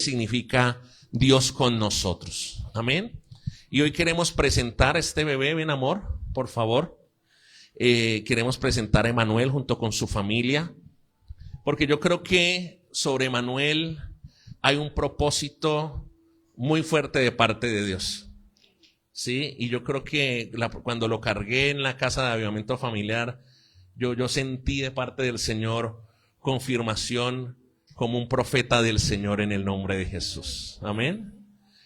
significa Dios con nosotros. Amén. Y hoy queremos presentar a este bebé, ven amor, por favor. Queremos presentar a Emanuel junto con su familia, porque yo creo que sobre Emanuel hay un propósito muy fuerte de parte de Dios. Sí, y yo creo que cuando lo cargué en la casa de avivamiento familiar, yo sentí de parte del Señor confirmación como un profeta del Señor en el nombre de Jesús. Amén.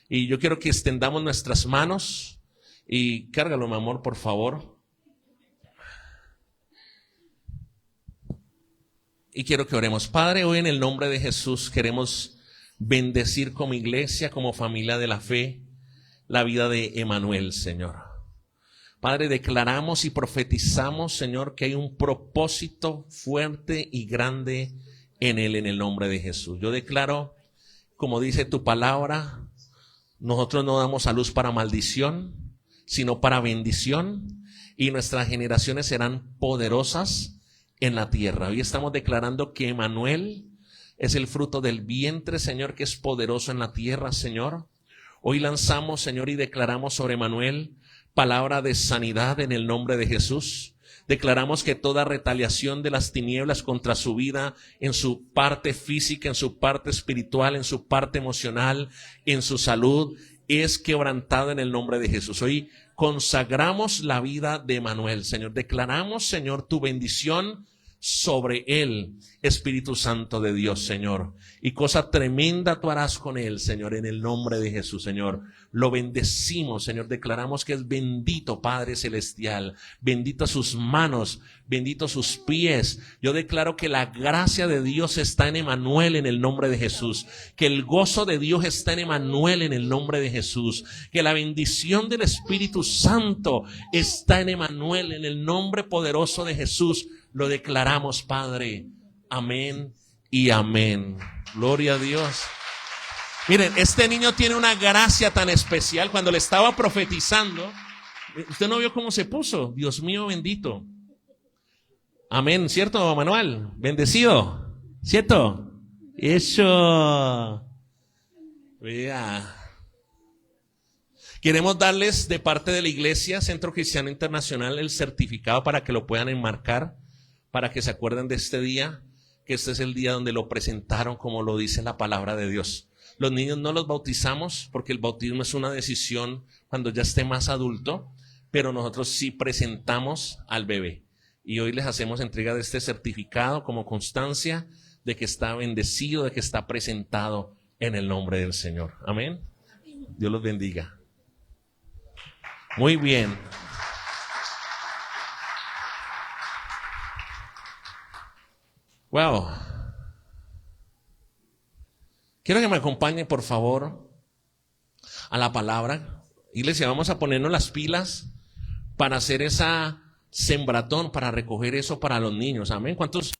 Y yo quiero que extendamos nuestras manos y cárgalo, mi amor, por favor. Y quiero que oremos. Padre, hoy en el nombre de Jesús queremos bendecir como iglesia, como familia de la fe, la vida de Emanuel, Señor. Padre, declaramos y profetizamos, Señor, que hay un propósito fuerte y grande en él, en el nombre de Jesús. Yo declaro, como dice tu palabra, nosotros no damos a luz para maldición, sino para bendición, y nuestras generaciones serán poderosas en la tierra. Hoy estamos declarando que Emanuel es el fruto del vientre, Señor, que es poderoso en la tierra, Señor. Hoy lanzamos, Señor, y declaramos sobre Emanuel palabra de sanidad en el nombre de Jesús. Declaramos que toda retaliación de las tinieblas contra su vida, en su parte física, en su parte espiritual, en su parte emocional, en su salud, es quebrantada en el nombre de Jesús. Hoy consagramos la vida de Emanuel, Señor. Declaramos, Señor, tu bendición sobre él, Espíritu Santo de Dios, Señor. Y cosa tremenda tú harás con él, Señor, en el nombre de Jesús, Señor. Lo bendecimos, Señor. Declaramos que es bendito, Padre Celestial. Bendito sus manos, bendito sus pies. Yo declaro que la gracia de Dios está en Emanuel en el nombre de Jesús. Que el gozo de Dios está en Emanuel en el nombre de Jesús. Que la bendición del Espíritu Santo está en Emanuel en el nombre poderoso de Jesús. Lo declaramos, Padre. Amén y amén. Gloria a Dios. Miren, este niño tiene una gracia tan especial. Cuando le estaba profetizando, usted no vio cómo se puso. Dios mío bendito. Amén, ¿cierto, Manuel? Bendecido, ¿cierto? Eso. Vea. Queremos darles de parte de la iglesia Centro Cristiano Internacional el certificado para que lo puedan enmarcar, para que se acuerden de este día, que este es el día donde lo presentaron como lo dice la palabra de Dios. Los niños no los bautizamos porque el bautismo es una decisión cuando ya esté más adulto, pero nosotros sí presentamos al bebé. Y hoy les hacemos entrega de este certificado como constancia de que está bendecido, de que está presentado en el nombre del Señor. Amén. Dios los bendiga. Muy bien. Wow. Quiero que me acompañen, por favor, a la palabra. Iglesia, vamos a ponernos las pilas para hacer esa sembratón, para recoger eso para los niños. Amén. ¿Cuántos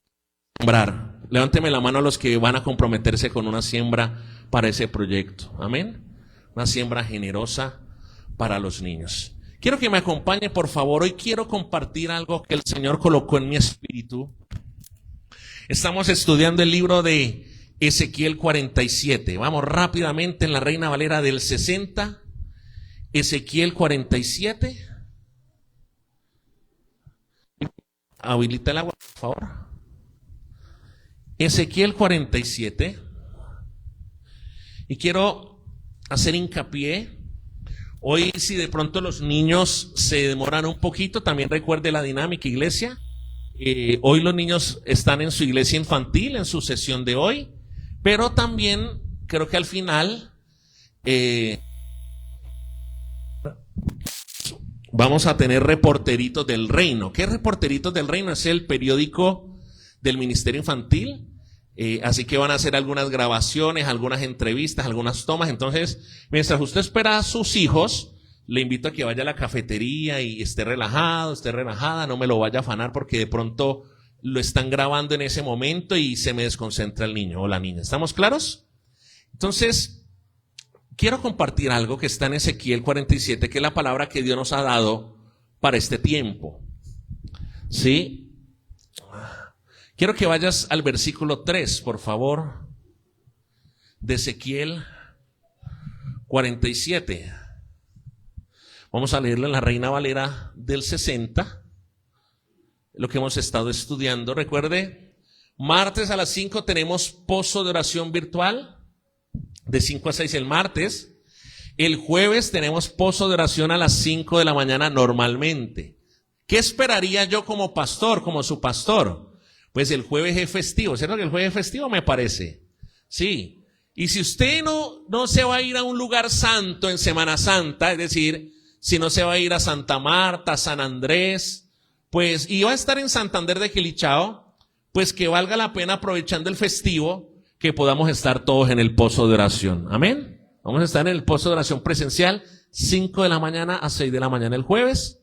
sembrar? Levánteme la mano a los que van a comprometerse con una siembra para ese proyecto. Amén. Una siembra generosa para los niños. Quiero que me acompañe, por favor. Hoy quiero compartir algo que el Señor colocó en mi espíritu. Estamos estudiando el libro de Ezequiel 47. Vamos rápidamente en la Reina Valera del 60. Ezequiel 47. Habilita el agua, por favor. Ezequiel 47. Y quiero hacer hincapié. Hoy, si de pronto los niños se demoran un poquito, también recuerde la dinámica, iglesia. Hoy los niños están en su iglesia infantil, en su sesión de hoy, pero también creo que al final vamos a tener reporteritos del reino. ¿Qué reporteritos del reino? Es el periódico del Ministerio Infantil. Así que van a hacer algunas grabaciones, algunas entrevistas, algunas tomas. Entonces, mientras usted espera a sus hijos, le invito a que vaya a la cafetería y esté relajado, esté relajada, no me lo vaya a afanar porque de pronto lo están grabando en ese momento y se me desconcentra el niño o la niña. ¿Estamos claros? Entonces, quiero compartir algo que está en Ezequiel 47, que es la palabra que Dios nos ha dado para este tiempo. ¿Sí? Quiero que vayas al versículo 3, por favor. de Ezequiel 47. Vamos a leerlo en la Reina Valera del 60, lo que hemos estado estudiando. Recuerde, martes a las 5 tenemos pozo de oración virtual, de 5 a 6 el martes. El jueves tenemos pozo de oración a las 5 de la mañana normalmente. ¿Qué esperaría yo como pastor, como su pastor? Pues el jueves es festivo, ¿cierto que el jueves es festivo me parece? Sí. Y si usted no se va a ir a un lugar santo en Semana Santa, es decir, si no se va a ir a Santa Marta, San Andrés, pues, y va a estar en Santander de Quilichao, pues que valga la pena, aprovechando el festivo, que podamos estar todos en el pozo de oración. Amén. Vamos a estar en el pozo de oración presencial, 5 de la mañana a 6 de la mañana el jueves,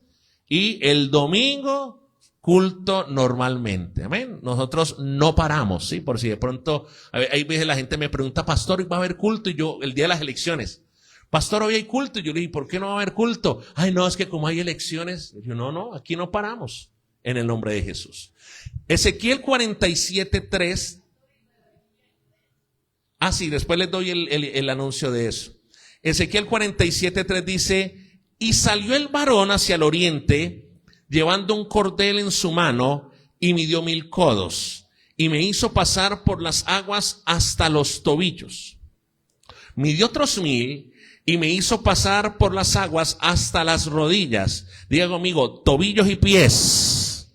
y el domingo, culto normalmente. Amén. Nosotros no paramos, ¿sí? Por si de pronto, hay veces la gente me pregunta, pastor, ¿va a haber culto? Y yo, el día de las elecciones, pastor, hoy hay culto. Y yo le digo, ¿por qué no va a haber culto? Ay, no, es que como hay elecciones. Yo, no, aquí no paramos, en el nombre de Jesús. Ezequiel 47:3. Ah, sí, después les doy el anuncio de eso. Ezequiel 47:3 dice, y salió el varón hacia el oriente, llevando un cordel en su mano, y midió 1000 codos, y me hizo pasar por las aguas hasta los tobillos. Midió otros 1000, y me hizo pasar por las aguas hasta las rodillas. Diga conmigo, tobillos y pies,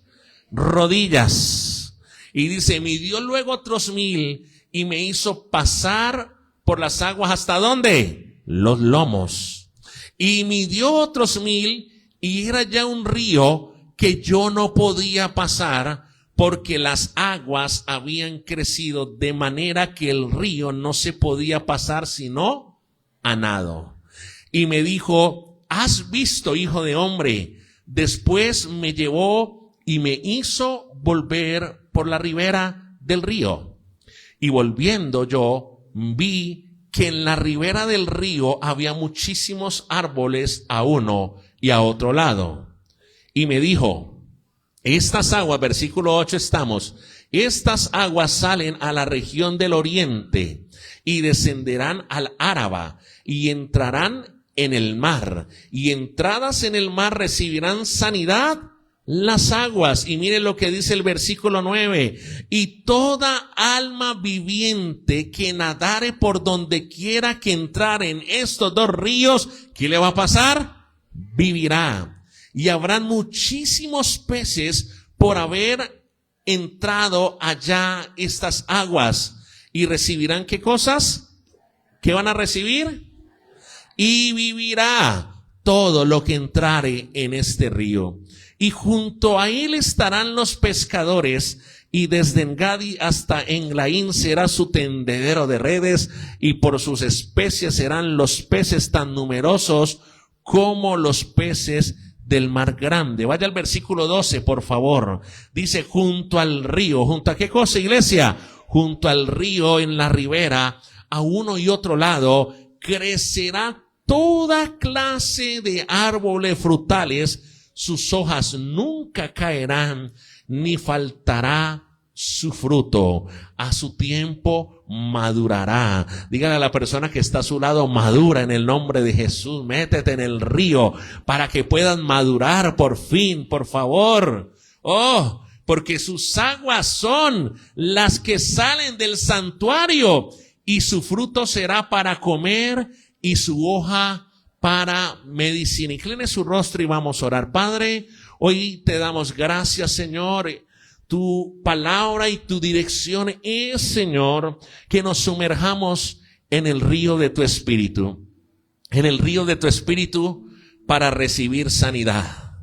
rodillas. Y dice, midió luego otros 1000, y me hizo pasar por las aguas ¿hasta dónde? Los lomos. Y midió otros 1000, y era ya un río que yo no podía pasar, porque las aguas habían crecido de manera que el río no se podía pasar sino a nado. Y me dijo, ¿has visto, hijo de hombre? Después me llevó y me hizo volver por la ribera del río. Y volviendo yo, vi que en la ribera del río había muchísimos árboles a uno y a otro lado. Y me dijo, estas aguas, versículo 8 estamos, estas aguas salen a la región del oriente y descenderán al Áraba y entrarán en el mar. Y entradas en el mar recibirán sanidad las aguas. Y miren lo que dice el versículo 9. Y toda alma viviente que nadare por donde quiera que entrar en estos dos ríos, ¿qué le va a pasar? Vivirá. Y habrán muchísimos peces por haber entrado allá estas aguas. Y recibirán ¿qué cosas? ¿Qué van a recibir? Y vivirá todo lo que entrare en este río. Y junto a él estarán los pescadores, y desde Engadi hasta Englaín será su tendedero de redes, y por sus especies serán los peces tan numerosos como los peces del mar grande. Vaya al versículo 12, por favor. Dice, junto al río. ¿Junto a qué cosa, iglesia? Junto al río, en la ribera, a uno y otro lado, crecerá toda clase de árboles frutales. Sus hojas nunca caerán, ni faltará su fruto. A su tiempo madurará. Dígale a la persona que está a su lado, madura en el nombre de Jesús. Métete en el río para que puedan madurar por fin, por favor. Oh, porque sus aguas son las que salen del santuario, y su fruto será para comer y su hoja para medicina. Incline su rostro y vamos a orar. Padre, hoy te damos gracias, Señor. Tu palabra y tu dirección es, Señor, que nos sumerjamos en el río de tu Espíritu. En el río de tu Espíritu para recibir sanidad.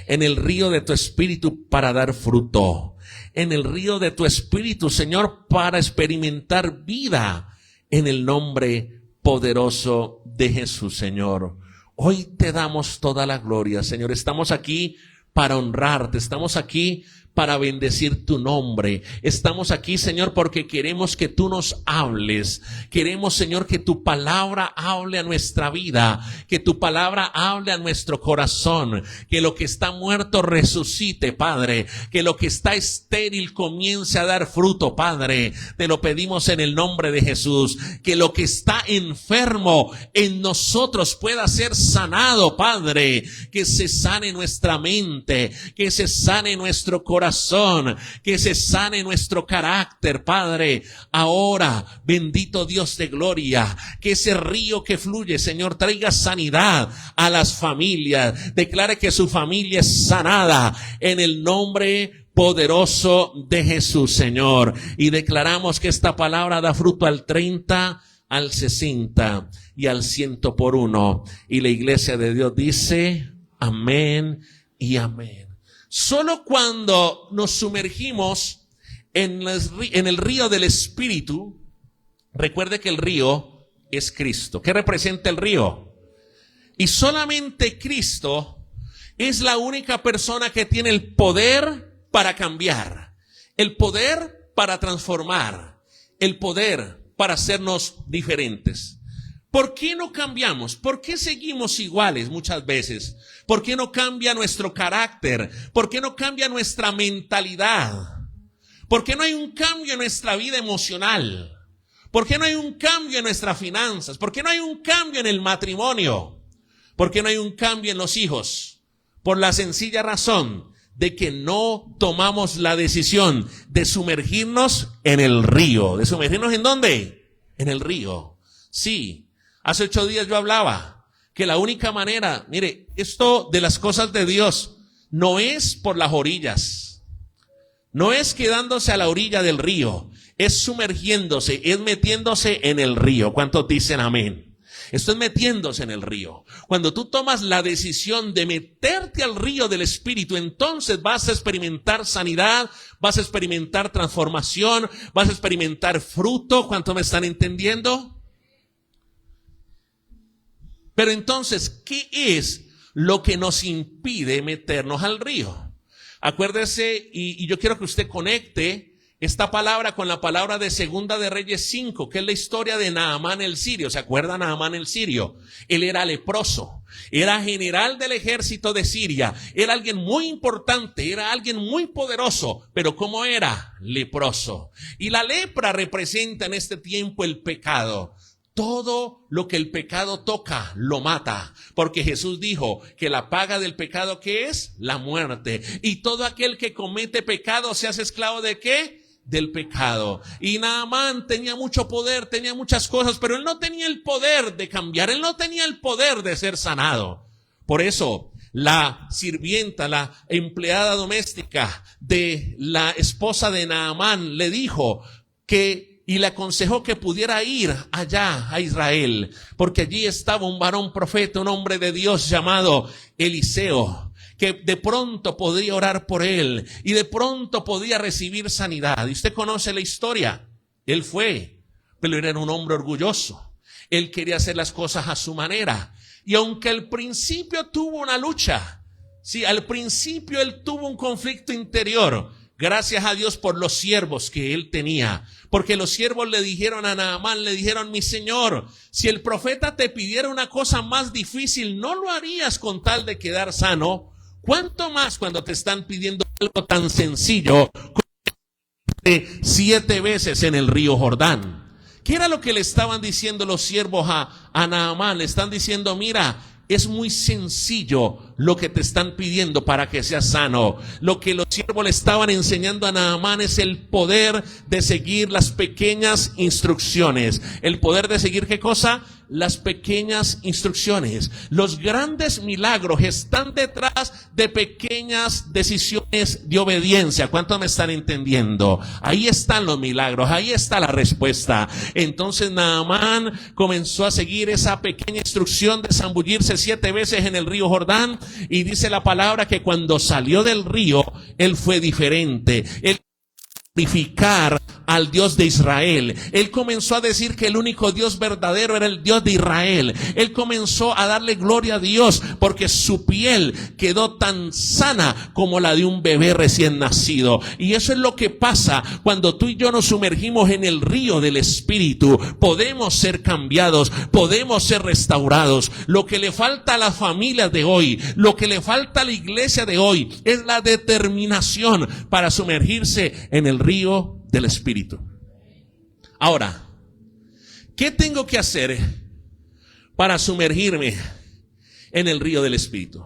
En el río de tu Espíritu para dar fruto. En el río de tu Espíritu, Señor, para experimentar vida. En el nombre poderoso de Jesús, Señor. Hoy te damos toda la gloria, Señor. Estamos aquí para honrarte. Estamos aquí para bendecir tu nombre. Estamos aquí, Señor, porque queremos que tú nos hables. Queremos, Señor, que tu palabra hable a nuestra vida, que tu palabra hable a nuestro corazón, que lo que está muerto resucite, Padre, que lo que está estéril comience a dar fruto, Padre. Te lo pedimos en el nombre de Jesús, que lo que está enfermo en nosotros pueda ser sanado, Padre, que se sane nuestra mente, que se sane nuestro corazón, que se sane nuestro carácter, Padre. Ahora, bendito Dios de gloria, que ese río que fluye, Señor, traiga sanidad a las familias. Declare que su familia es sanada en el nombre poderoso de Jesús, Señor. Y declaramos que esta palabra da fruto al 30, al 60 y al 100 por uno. Y la iglesia de Dios dice amén y amén. Solo cuando nos sumergimos en el río del Espíritu, recuerde que el río es Cristo. ¿Qué representa el río? Y solamente Cristo es la única persona que tiene el poder para cambiar, el poder para transformar, el poder para hacernos diferentes. ¿Por qué no cambiamos? ¿Por qué seguimos iguales muchas veces? ¿Por qué no cambia nuestro carácter? ¿Por qué no cambia nuestra mentalidad? ¿Por qué no hay un cambio en nuestra vida emocional? ¿Por qué no hay un cambio en nuestras finanzas? ¿Por qué no hay un cambio en el matrimonio? ¿Por qué no hay un cambio en los hijos? Por la sencilla razón de que no tomamos la decisión de sumergirnos en el río. ¿De sumergirnos en dónde? En el río. Sí. Hace 8 días yo hablaba que la única manera, mire, esto de las cosas de Dios no es por las orillas, no es quedándose a la orilla del río, es sumergiéndose, es metiéndose en el río. ¿Cuántos dicen amén? Esto es metiéndose en el río. Cuando tú tomas la decisión de meterte al río del Espíritu, entonces vas a experimentar sanidad, vas a experimentar transformación, vas a experimentar fruto. ¿Cuántos me están entendiendo? Pero entonces, ¿qué es lo que nos impide meternos al río? Acuérdese, y yo quiero que usted conecte esta palabra con la palabra de Segunda de Reyes 5, que es la historia de Naamán el sirio. ¿Se acuerda Naamán el sirio? Él era leproso, era general del ejército de Siria, era alguien muy importante, era alguien muy poderoso, pero ¿cómo era? Leproso. Y la lepra representa en este tiempo el pecado. Todo lo que el pecado toca lo mata, porque Jesús dijo que la paga del pecado, ¿qué es? La muerte. Y todo aquel que comete pecado se hace esclavo ¿de qué? Del pecado. Y Naamán tenía mucho poder, tenía muchas cosas, pero él no tenía el poder de cambiar, él no tenía el poder de ser sanado. Por eso la sirvienta, la empleada doméstica de la esposa de Naamán le dijo y le aconsejó que pudiera ir allá a Israel, porque allí estaba un varón profeta, un hombre de Dios llamado Eliseo, que de pronto podía orar por él y de pronto podía recibir sanidad. Y usted conoce la historia. Él fue, pero él era un hombre orgulloso. Él quería hacer las cosas a su manera. Y aunque al principio tuvo una lucha, sí, al principio él tuvo un conflicto interior. Gracias a Dios por los siervos que él tenía. Porque los siervos le dijeron a Naamán, le dijeron: mi señor, si el profeta te pidiera una cosa más difícil, ¿no lo harías con tal de quedar sano? ¿Cuánto más cuando te están pidiendo algo tan sencillo como 7 veces en el río Jordán? ¿Qué era lo que le estaban diciendo los siervos a Naamán? Le están diciendo: mira, es muy sencillo lo que te están pidiendo para que seas sano. Lo que los siervos le estaban enseñando a Naamán es el poder de seguir las pequeñas instrucciones. ¿El poder de seguir qué cosa? Las pequeñas instrucciones. Los grandes milagros están detrás de pequeñas decisiones de obediencia. ¿Cuántos me están entendiendo? Ahí están los milagros, ahí está la respuesta. Entonces Naamán comenzó a seguir esa pequeña instrucción de zambullirse 7 veces en el río Jordán, y dice la palabra que cuando salió del río, él fue diferente. Él glorificar al Dios de Israel. Él comenzó a decir que el único Dios verdadero era el Dios de Israel. Él comenzó a darle gloria a Dios porque su piel quedó tan sana como la de un bebé recién nacido. Y eso es lo que pasa cuando tú y yo nos sumergimos en el río del Espíritu. Podemos ser cambiados, podemos ser restaurados. Lo que le falta a las familias de hoy, lo que le falta a la iglesia de hoy es la determinación para sumergirse en el río del Espíritu. Ahora, ¿qué tengo que hacer para sumergirme en el río del Espíritu?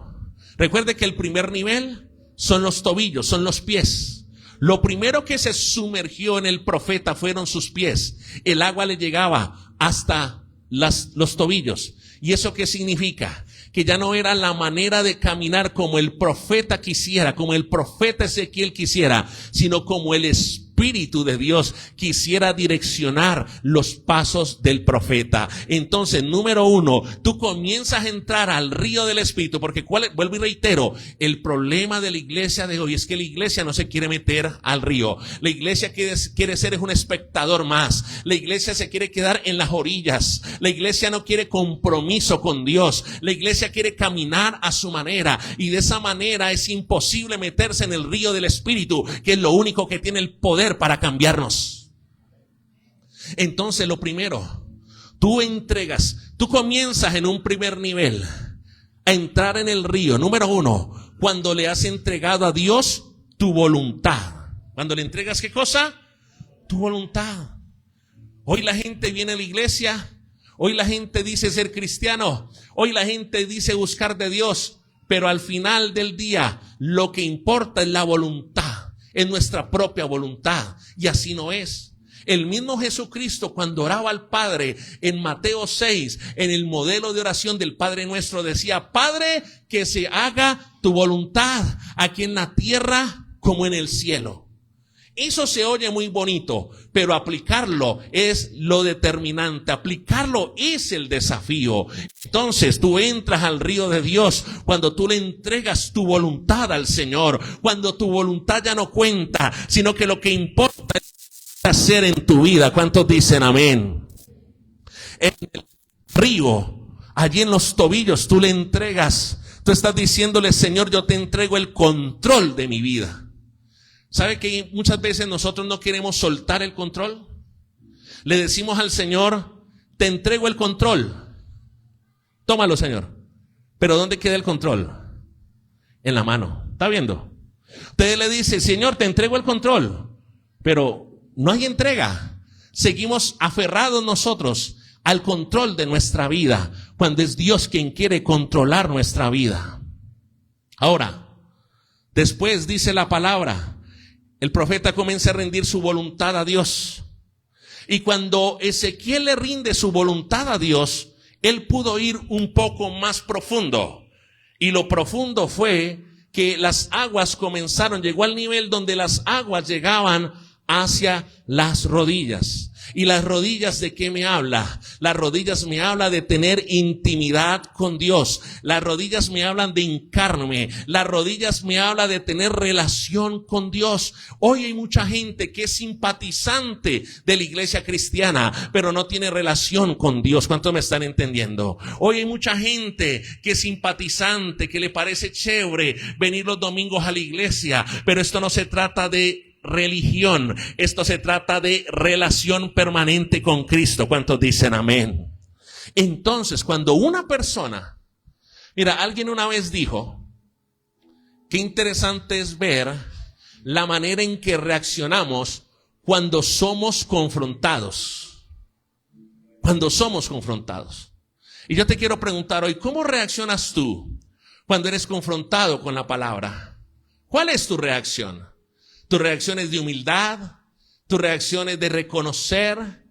Recuerde que el primer nivel son los tobillos, son los pies. Lo primero que se sumergió en el profeta fueron sus pies. El agua le llegaba hasta los tobillos. ¿Y eso qué significa? Que ya no era la manera de caminar como el profeta quisiera, como el profeta Ezequiel quisiera, sino como el Espíritu de Dios quisiera direccionar los pasos del profeta. Entonces, número uno, tú comienzas a entrar al río del Espíritu, porque vuelvo y reitero, el problema de la iglesia de hoy es que la iglesia no se quiere meter al río. La iglesia quiere ser un espectador más. La iglesia se quiere quedar en las orillas. La iglesia no quiere compromiso con Dios. La iglesia quiere caminar a su manera, y de esa manera es imposible meterse en el río del Espíritu, que es lo único que tiene el poder para cambiarnos. Entonces, lo primero, tú comienzas en un primer nivel a entrar en el río. Número uno, cuando le has entregado a Dios tu voluntad. Cuando le entregas, ¿qué cosa? Tu voluntad. Hoy la gente viene a la iglesia, hoy la gente dice ser cristiano, hoy la gente dice buscar de Dios, pero al final del día lo que importa es la voluntad. Es nuestra propia voluntad, y así no es. El mismo Jesucristo, cuando oraba al Padre en Mateo 6, en el modelo de oración del Padre Nuestro, decía: Padre, que se haga tu voluntad aquí en la tierra como en el cielo. Eso se oye muy bonito, pero aplicarlo es lo determinante. Aplicarlo es el desafío. Entonces tú entras al río de Dios cuando tú le entregas tu voluntad al Señor, cuando tu voluntad ya no cuenta, sino que lo que importa es hacer en tu vida. ¿Cuántos dicen amén? En el río, allí en los tobillos, tú le entregas, tú estás diciéndole: Señor, yo te entrego el control de mi vida. ¿Sabe que muchas veces nosotros no queremos soltar el control? Le decimos al Señor: te entrego el control. Tómalo, Señor. Pero ¿dónde queda el control? En la mano. ¿Está viendo? Usted le dice: Señor, te entrego el control. Pero no hay entrega. Seguimos aferrados nosotros al control de nuestra vida, cuando es Dios quien quiere controlar nuestra vida. Ahora, después dice la palabra, el profeta comienza a rendir su voluntad a Dios. Y cuando Ezequiel le rinde su voluntad a Dios, él pudo ir un poco más profundo. Y lo profundo fue que las aguas llegó al nivel donde las aguas llegaban hacia las rodillas. ¿Y las rodillas de qué me habla? Las rodillas me habla de tener intimidad con Dios. Las rodillas me hablan de hincarme. Las rodillas me habla de tener relación con Dios. Hoy hay mucha gente que es simpatizante de la iglesia cristiana, pero no tiene relación con Dios. ¿Cuántos me están entendiendo? Hoy hay mucha gente que es simpatizante, que le parece chévere venir los domingos a la iglesia, pero esto no se trata de religión, esto se trata de relación permanente con Cristo. ¿Cuántos dicen amén? Entonces, cuando una persona, mira, alguien una vez dijo, qué interesante es ver la manera en que reaccionamos cuando somos confrontados. Cuando somos confrontados. Y yo te quiero preguntar hoy, ¿cómo reaccionas tú cuando eres confrontado con la palabra? ¿Cuál es tu reacción? ¿Tu reacción es de humildad? ¿Tu reacción es de reconocer?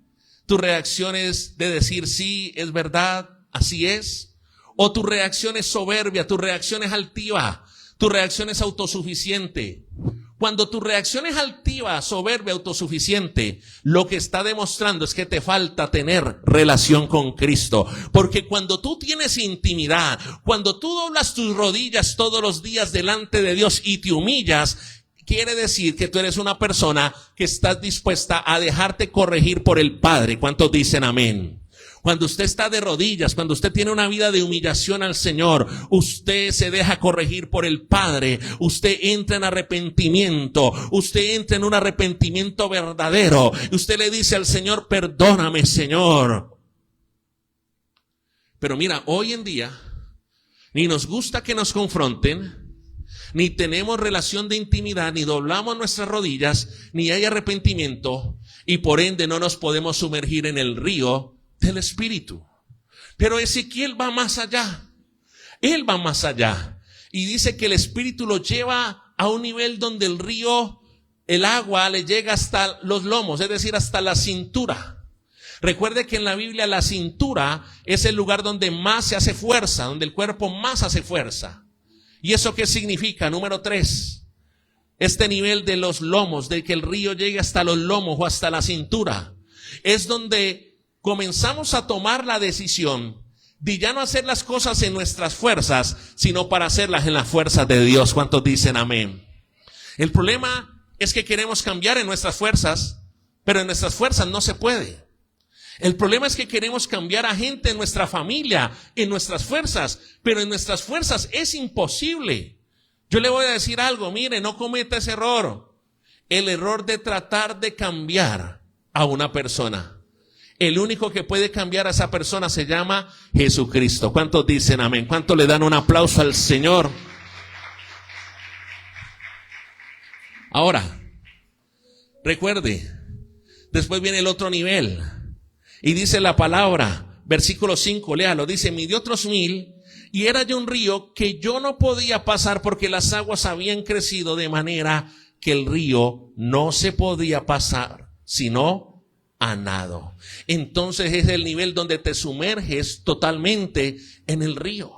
¿Tu reacción es de decir sí, es verdad, así es? ¿O tu reacción es soberbia? ¿Tu reacción es altiva? ¿Tu reacción es autosuficiente? Cuando tu reacción es altiva, soberbia, autosuficiente, lo que está demostrando es que te falta tener relación con Cristo. Porque cuando tú tienes intimidad, cuando tú doblas tus rodillas todos los días delante de Dios y te humillas, quiere decir que tú eres una persona que estás dispuesta a dejarte corregir por el Padre. ¿Cuántos dicen amén? Cuando usted está de rodillas, cuando usted tiene una vida de humillación al Señor, usted se deja corregir por el Padre, usted entra en arrepentimiento, usted entra en un arrepentimiento verdadero, usted le dice al Señor, perdóname, Señor. Pero mira, hoy en día, ni nos gusta que nos confronten, ni tenemos relación de intimidad, ni doblamos nuestras rodillas, ni hay arrepentimiento, y por ende no nos podemos sumergir en el río del Espíritu. Pero Ezequiel va más allá. Él va más allá. Y dice que el Espíritu lo lleva a un nivel donde el río, el agua le llega hasta los lomos, es decir, hasta la cintura. Recuerde que en la Biblia la cintura es el lugar donde más se hace fuerza, donde el cuerpo más hace fuerza. ¿Y eso qué significa? Número 3. Este nivel de los lomos, de que el río llegue hasta los lomos o hasta la cintura, es donde comenzamos a tomar la decisión de ya no hacer las cosas en nuestras fuerzas, sino para hacerlas en las fuerzas de Dios. ¿Cuántos dicen amén? El problema es que queremos cambiar en nuestras fuerzas, pero en nuestras fuerzas no se puede. El problema es que queremos cambiar a gente en nuestra familia, en nuestras fuerzas, pero en nuestras fuerzas es imposible. Yo le voy a decir algo, mire, no cometa ese error. El error de tratar de cambiar a una persona. El único que puede cambiar a esa persona se llama Jesucristo. ¿Cuántos dicen amén? ¿Cuántos le dan un aplauso al Señor? Ahora, recuerde, después viene el otro nivel. Y dice la palabra, versículo 5, léalo, dice, midí otros 1000, y era ya un río que yo no podía pasar porque las aguas habían crecido de manera que el río no se podía pasar, sino a nado. Entonces es el nivel donde te sumerges totalmente en el río.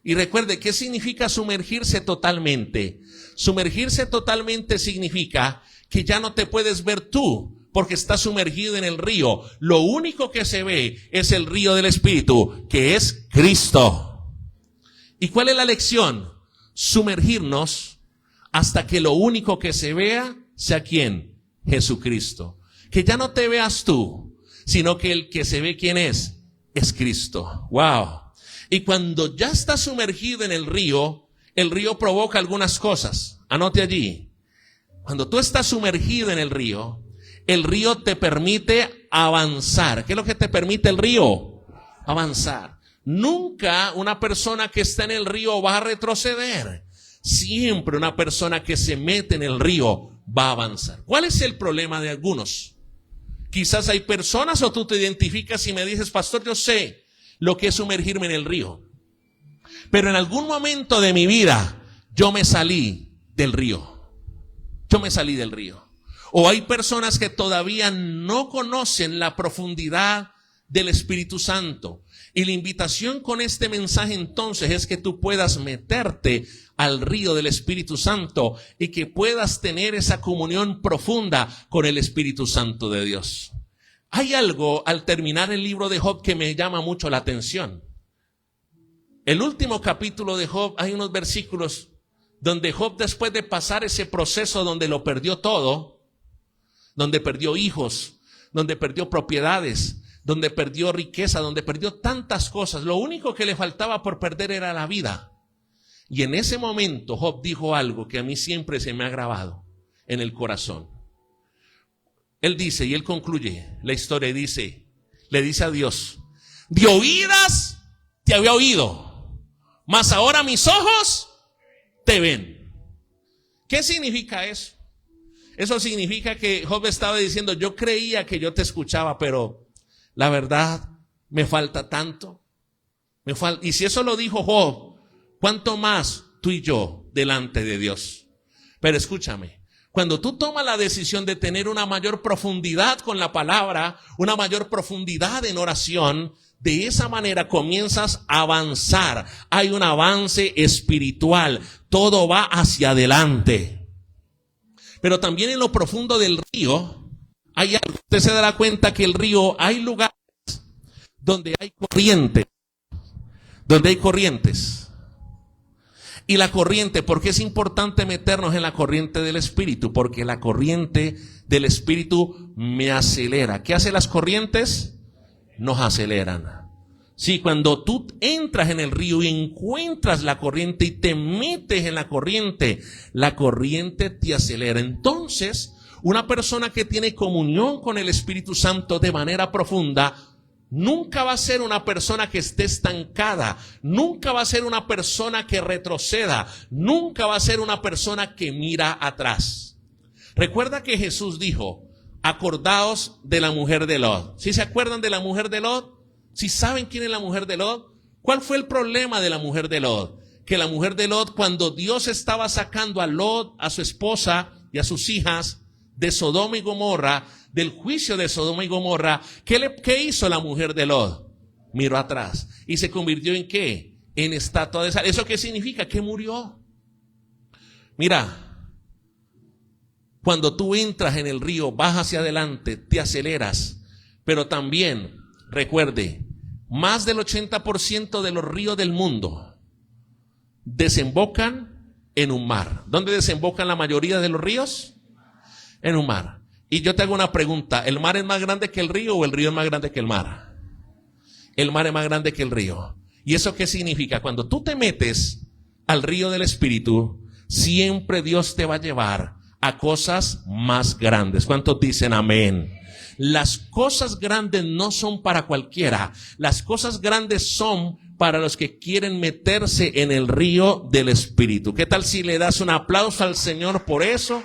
Y recuerde, ¿qué significa sumergirse totalmente? Sumergirse totalmente significa que ya no te puedes ver tú, porque estás sumergido en el río. Lo único que se ve es el río del Espíritu, que es Cristo. ¿Y cuál es la lección? Sumergirnos hasta que lo único que se vea sea ¿quién? Jesucristo. Que ya no te veas tú, sino que el que se ve quién es Cristo. Wow. Y cuando ya estás sumergido en el río provoca algunas cosas. Anote allí. Cuando tú estás sumergido en el río te permite avanzar. ¿Qué es lo que te permite el río? Avanzar. Nunca una persona que está en el río va a retroceder. Siempre una persona que se mete en el río va a avanzar. ¿Cuál es el problema de algunos? Quizás hay personas o tú te identificas y me dices, pastor, yo sé lo que es sumergirme en el río. Pero en algún momento de mi vida yo me salí del río. Yo me salí del río. O hay personas que todavía no conocen la profundidad del Espíritu Santo. Y la invitación con este mensaje entonces es que tú puedas meterte al río del Espíritu Santo y que puedas tener esa comunión profunda con el Espíritu Santo de Dios. Hay algo al terminar el libro de Job que me llama mucho la atención. El último capítulo de Job, hay unos versículos donde Job, después de pasar ese proceso donde lo perdió todo, donde perdió hijos, donde perdió propiedades, donde perdió riqueza, donde perdió tantas cosas, lo único que le faltaba por perder era la vida. Y en ese momento Job dijo algo que a mí siempre se me ha grabado en el corazón. Él dice, y él concluye la historia y dice, le dice a Dios, de oídas te había oído, mas ahora mis ojos te ven. ¿Qué significa eso? Eso significa que Job estaba diciendo, yo creía que yo te escuchaba, pero la verdad, me falta tanto. Y si eso lo dijo Job, ¿cuánto más tú y yo delante de Dios? Pero escúchame, cuando tú tomas la decisión de tener una mayor profundidad con la palabra, una mayor profundidad en oración, de esa manera comienzas a avanzar. Hay un avance espiritual. Todo va hacia adelante. Pero también en lo profundo del río hay algo. Usted se dará cuenta que el río, hay lugares donde hay corrientes. Donde hay corrientes. Y la corriente, ¿por qué es importante meternos en la corriente del Espíritu? Porque la corriente del Espíritu me acelera. ¿Qué hacen las corrientes? Nos aceleran. Sí, cuando tú entras en el río y encuentras la corriente y te metes en la corriente te acelera. Entonces, una persona que tiene comunión con el Espíritu Santo de manera profunda, nunca va a ser una persona que esté estancada, nunca va a ser una persona que retroceda, nunca va a ser una persona que mira atrás. Recuerda que Jesús dijo, acordaos de la mujer de Lot. ¿Sí se acuerdan de la mujer de Lot? ¿Sí saben quién es la mujer de Lot? ¿Cuál fue el problema de la mujer de Lot? Que la mujer de Lot, cuando Dios estaba sacando a Lot, a su esposa y a sus hijas de Sodoma y Gomorra, del juicio de Sodoma y Gomorra, ¿qué hizo la mujer de Lot? Miró atrás y se convirtió en ¿qué? En estatua de sal. ¿Eso qué significa? Que murió. Mira, cuando tú entras en el río, vas hacia adelante, te aceleras, pero también, recuerde, más del 80% de los ríos del mundo desembocan en un mar. ¿Dónde desembocan la mayoría de los ríos? En un mar. Y yo te hago una pregunta, ¿el mar es más grande que el río o el río es más grande que el mar? El mar es más grande que el río. ¿Y eso qué significa? Cuando tú te metes al río del Espíritu, siempre Dios te va a llevar a cosas más grandes. ¿Cuántos dicen amén? Las cosas grandes no son para cualquiera. Las cosas grandes son para los que quieren meterse en el río del Espíritu. ¿Qué tal si le das un aplauso al Señor por eso?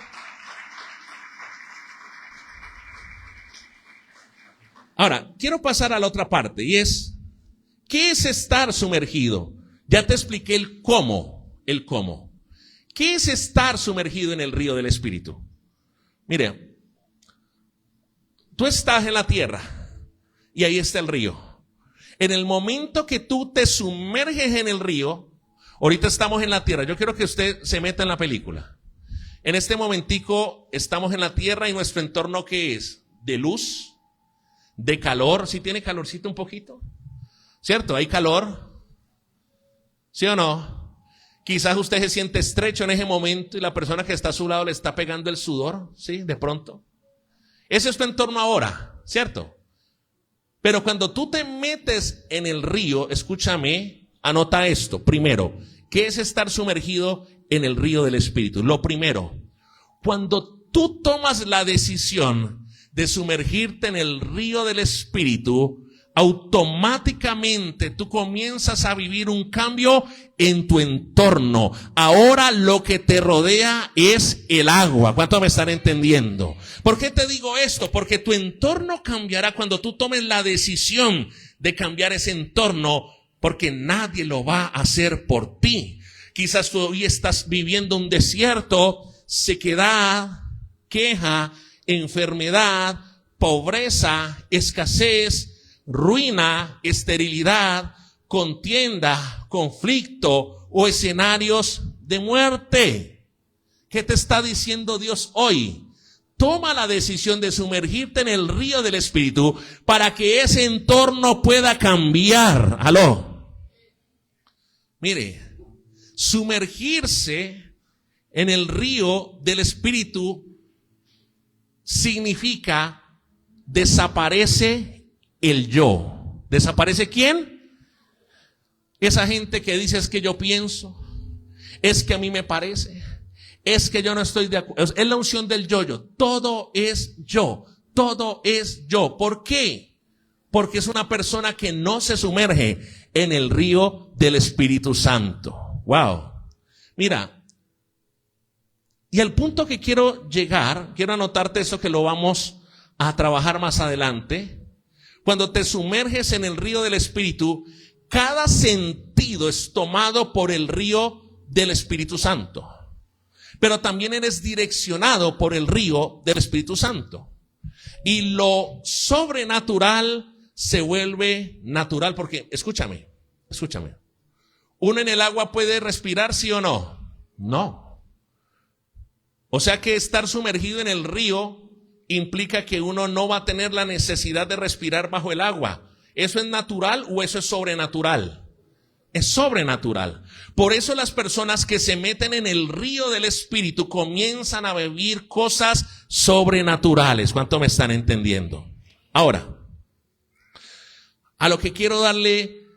Ahora, quiero pasar a la otra parte y es, ¿qué es estar sumergido? Ya te expliqué el cómo. ¿Qué es estar sumergido en el río del Espíritu? Mire, tú estás en la tierra y ahí está el río. En el momento que tú te sumerges en el río, ahorita estamos en la tierra, yo quiero que usted se meta en la película. En este momentico estamos en la tierra y nuestro entorno, ¿qué es? De luz, de calor. ¿Sí tiene calorcito un poquito? ¿Cierto? ¿Hay calor? ¿Sí o no? Quizás usted se siente estrecho en ese momento y la persona que está a su lado le está pegando el sudor, ¿sí? De pronto. Ese es tu entorno ahora, ¿cierto? Pero cuando tú te metes en el río, escúchame, anota esto. Primero, ¿qué es estar sumergido en el río del Espíritu? Lo primero, cuando tú tomas la decisión de sumergirte en el río del Espíritu, automáticamente tú comienzas a vivir un cambio en tu entorno. Ahora lo que te rodea es el agua. ¿Cuántos me están entendiendo? ¿Por qué te digo esto? Porque tu entorno cambiará cuando tú tomes la decisión de cambiar ese entorno, porque nadie lo va a hacer por ti. Quizás tú hoy estás viviendo un desierto, sequedad, queja, enfermedad, pobreza, escasez, ruina, esterilidad, contienda, conflicto o escenarios de muerte. ¿Qué te está diciendo Dios hoy? Toma la decisión de sumergirte en el río del Espíritu para que ese entorno pueda cambiar. Aló. Mire, sumergirse en el río del Espíritu significa desaparece el yo. ¿Desaparece quién? Esa gente que dice es que yo pienso, es que a mí me parece, es que yo no estoy de acuerdo. Es la unción del yo-yo. Todo es yo. Todo es yo. ¿Por qué? Porque es una persona que no se sumerge en el río del Espíritu Santo. Wow. Mira, y al punto que quiero llegar, quiero anotarte eso que lo vamos a trabajar más adelante. Cuando te sumerges en el río del Espíritu, cada sentido es tomado por el río del Espíritu Santo. Pero también eres direccionado por el río del Espíritu Santo. Y lo sobrenatural se vuelve natural, porque, escúchame. ¿Uno en el agua puede respirar, sí o no? No. O sea que estar sumergido en el río implica que uno no va a tener la necesidad de respirar bajo el agua. ¿Eso es natural o eso es sobrenatural? Es sobrenatural. Por eso las personas que se meten en el río del Espíritu comienzan a vivir cosas sobrenaturales. ¿Cuánto me están entendiendo? Ahora, a lo que quiero darle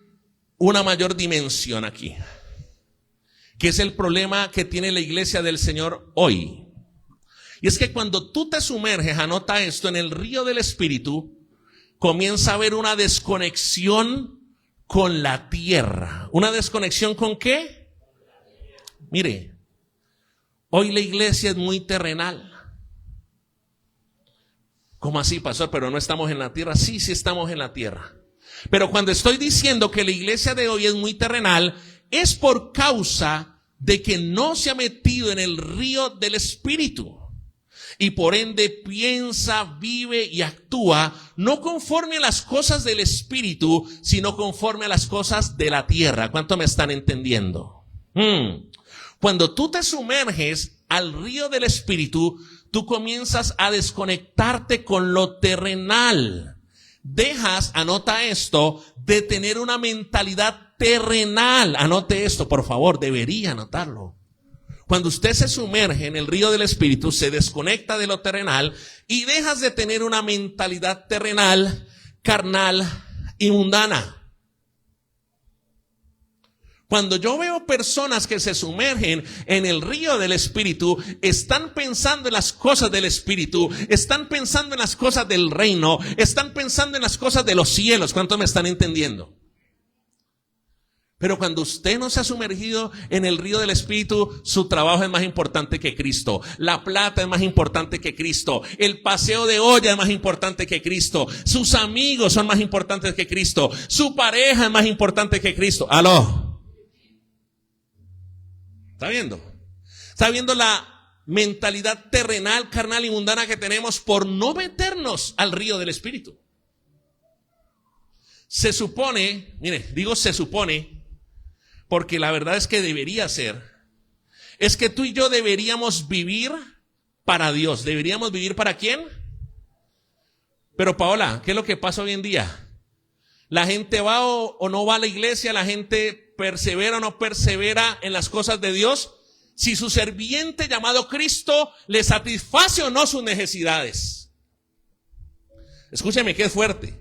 una mayor dimensión aquí, que es el problema que tiene la iglesia del Señor hoy. Y es que cuando tú te sumerges, anota esto, en el río del Espíritu, comienza a haber una desconexión con la tierra. ¿Una desconexión con qué? Mire, hoy la iglesia es muy terrenal. ¿Cómo así, pastor? ¿Pero no estamos en la tierra? Sí, sí estamos en la tierra. Pero cuando estoy diciendo que la iglesia de hoy es muy terrenal, es por causa de que no se ha metido en el río del Espíritu. Y por ende piensa, vive y actúa no conforme a las cosas del Espíritu, sino conforme a las cosas de la tierra. ¿Cuánto me están entendiendo? Cuando tú te sumerges al río del Espíritu, tú comienzas a desconectarte con lo terrenal. Dejas, anota esto, de tener una mentalidad terrenal. Anote esto, por favor, debería anotarlo. Cuando usted se sumerge en el río del Espíritu, se desconecta de lo terrenal y dejas de tener una mentalidad terrenal, carnal y mundana. Cuando yo veo personas que se sumergen en el río del Espíritu, están pensando en las cosas del Espíritu, están pensando en las cosas del reino, están pensando en las cosas de los cielos. ¿Cuántos me están entendiendo? Pero cuando usted no se ha sumergido en el río del Espíritu, su trabajo es más importante que Cristo. La plata es más importante que Cristo. El paseo de olla es más importante que Cristo. Sus amigos son más importantes que Cristo. Su pareja es más importante que Cristo. ¡Aló! ¿Está viendo? ¿Está viendo la mentalidad terrenal, carnal y mundana que tenemos por no meternos al río del Espíritu? Se supone, mire, digo se supone, porque la verdad es que debería ser, es que tú y yo deberíamos vivir para Dios. ¿Deberíamos vivir para quién? Pero Paola, ¿qué es lo que pasa hoy en día? La gente va o no va a la iglesia, la gente persevera o no persevera en las cosas de Dios, si su serviente llamado Cristo le satisface o no sus necesidades. Escúcheme que es fuerte.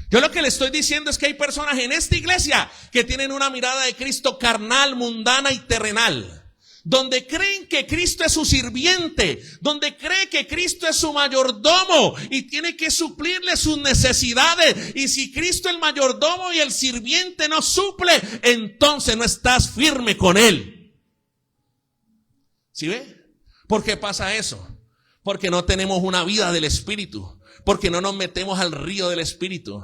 Yo lo que le estoy diciendo es que hay personas en esta iglesia que tienen una mirada de Cristo carnal, mundana y terrenal, donde creen que Cristo es su sirviente, donde cree que Cristo es su mayordomo y tiene que suplirle sus necesidades. Y si Cristo el mayordomo y el sirviente no suple, entonces no estás firme con él. ¿Sí ve? ¿Por qué pasa eso? Porque no tenemos una vida del Espíritu, porque no nos metemos al río del Espíritu.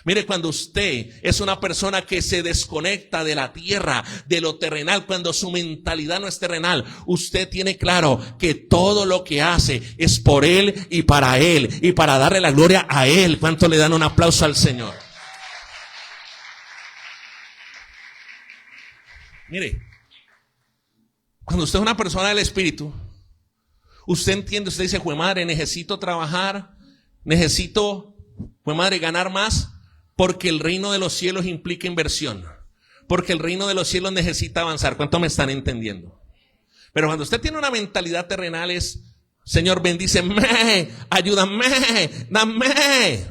Mire, cuando usted es una persona que se desconecta de la tierra, de lo terrenal, cuando su mentalidad no es terrenal, usted tiene claro que todo lo que hace es por Él y para darle la gloria a Él. ¿Cuánto le dan un aplauso al Señor? Mire, cuando usted es una persona del Espíritu, usted entiende, usted dice, jue madre, necesito trabajar, necesito, jue madre, ganar más. Porque el reino de los cielos implica inversión. Porque el reino de los cielos necesita avanzar. ¿Cuánto me están entendiendo? Pero cuando usted tiene una mentalidad terrenal es, Señor, bendíceme, ayúdame, dame.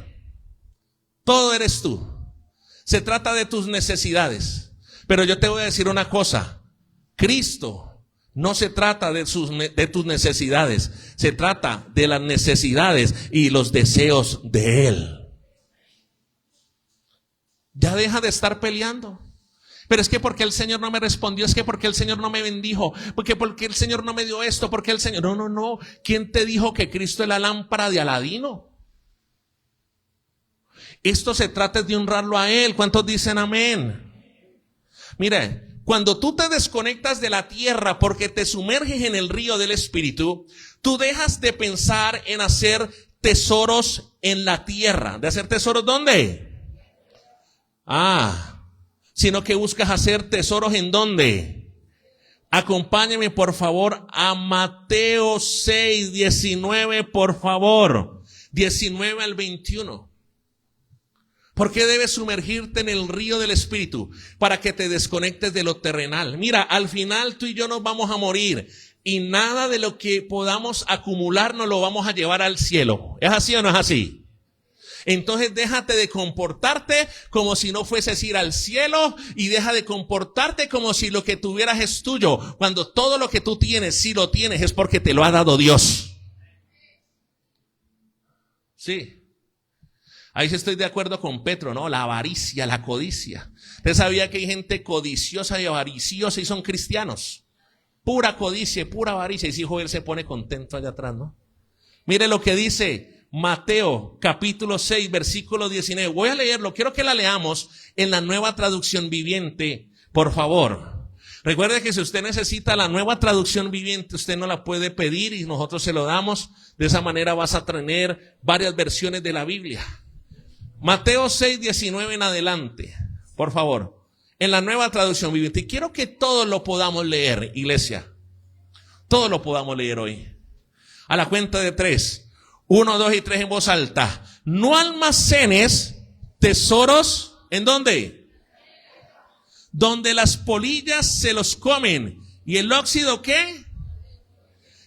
Todo eres tú. Se trata de tus necesidades. Pero yo te voy a decir una cosa. Cristo no se trata de tus necesidades. Se trata de las necesidades y los deseos de Él. Ya deja de estar peleando. Pero es que porque el Señor no me respondió, es que porque el Señor no me bendijo, porque el Señor no me dio esto, porque el Señor... No. ¿Quién te dijo que Cristo es la lámpara de Aladino? Esto se trata de honrarlo a Él. ¿Cuántos dicen amén? Mire, cuando tú te desconectas de la tierra porque te sumerges en el río del Espíritu, tú dejas de pensar en hacer tesoros en la tierra. ¿De hacer tesoros dónde? Sino que buscas hacer tesoros ¿en dónde? Acompáñame por favor a Mateo 6, 19, por favor. 19 al 21. ¿Por qué debes sumergirte en el río del Espíritu? Para que te desconectes de lo terrenal. Mira, al final tú y yo nos vamos a morir y nada de lo que podamos acumular nos lo vamos a llevar al cielo. ¿Es así o no es así? Entonces déjate de comportarte como si no fueses ir al cielo y deja de comportarte como si lo que tuvieras es tuyo. Cuando todo lo que tú tienes, si lo tienes, es porque te lo ha dado Dios. Sí. Ahí sí estoy de acuerdo con Petro, ¿no? La avaricia, la codicia. ¿Usted sabía que hay gente codiciosa y avariciosa y son cristianos? Pura codicia, pura avaricia. Y si Joel se pone contento allá atrás, ¿no? Mire lo que dice Mateo capítulo 6 versículo 19. Voy a leerlo, quiero que la leamos en la Nueva Traducción Viviente, por favor. Recuerde que si usted necesita la Nueva Traducción Viviente, usted no la puede pedir y nosotros se lo damos. De esa manera vas a tener varias versiones de la Biblia. Mateo 6, 19 en adelante, por favor, en la Nueva Traducción Viviente. Y quiero que todos lo podamos leer, iglesia. Todos lo podamos leer hoy. A la cuenta de 3. 1, 2 y 3 en voz alta. No almacenes tesoros, ¿en dónde? Donde las polillas se los comen. ¿Y el óxido qué?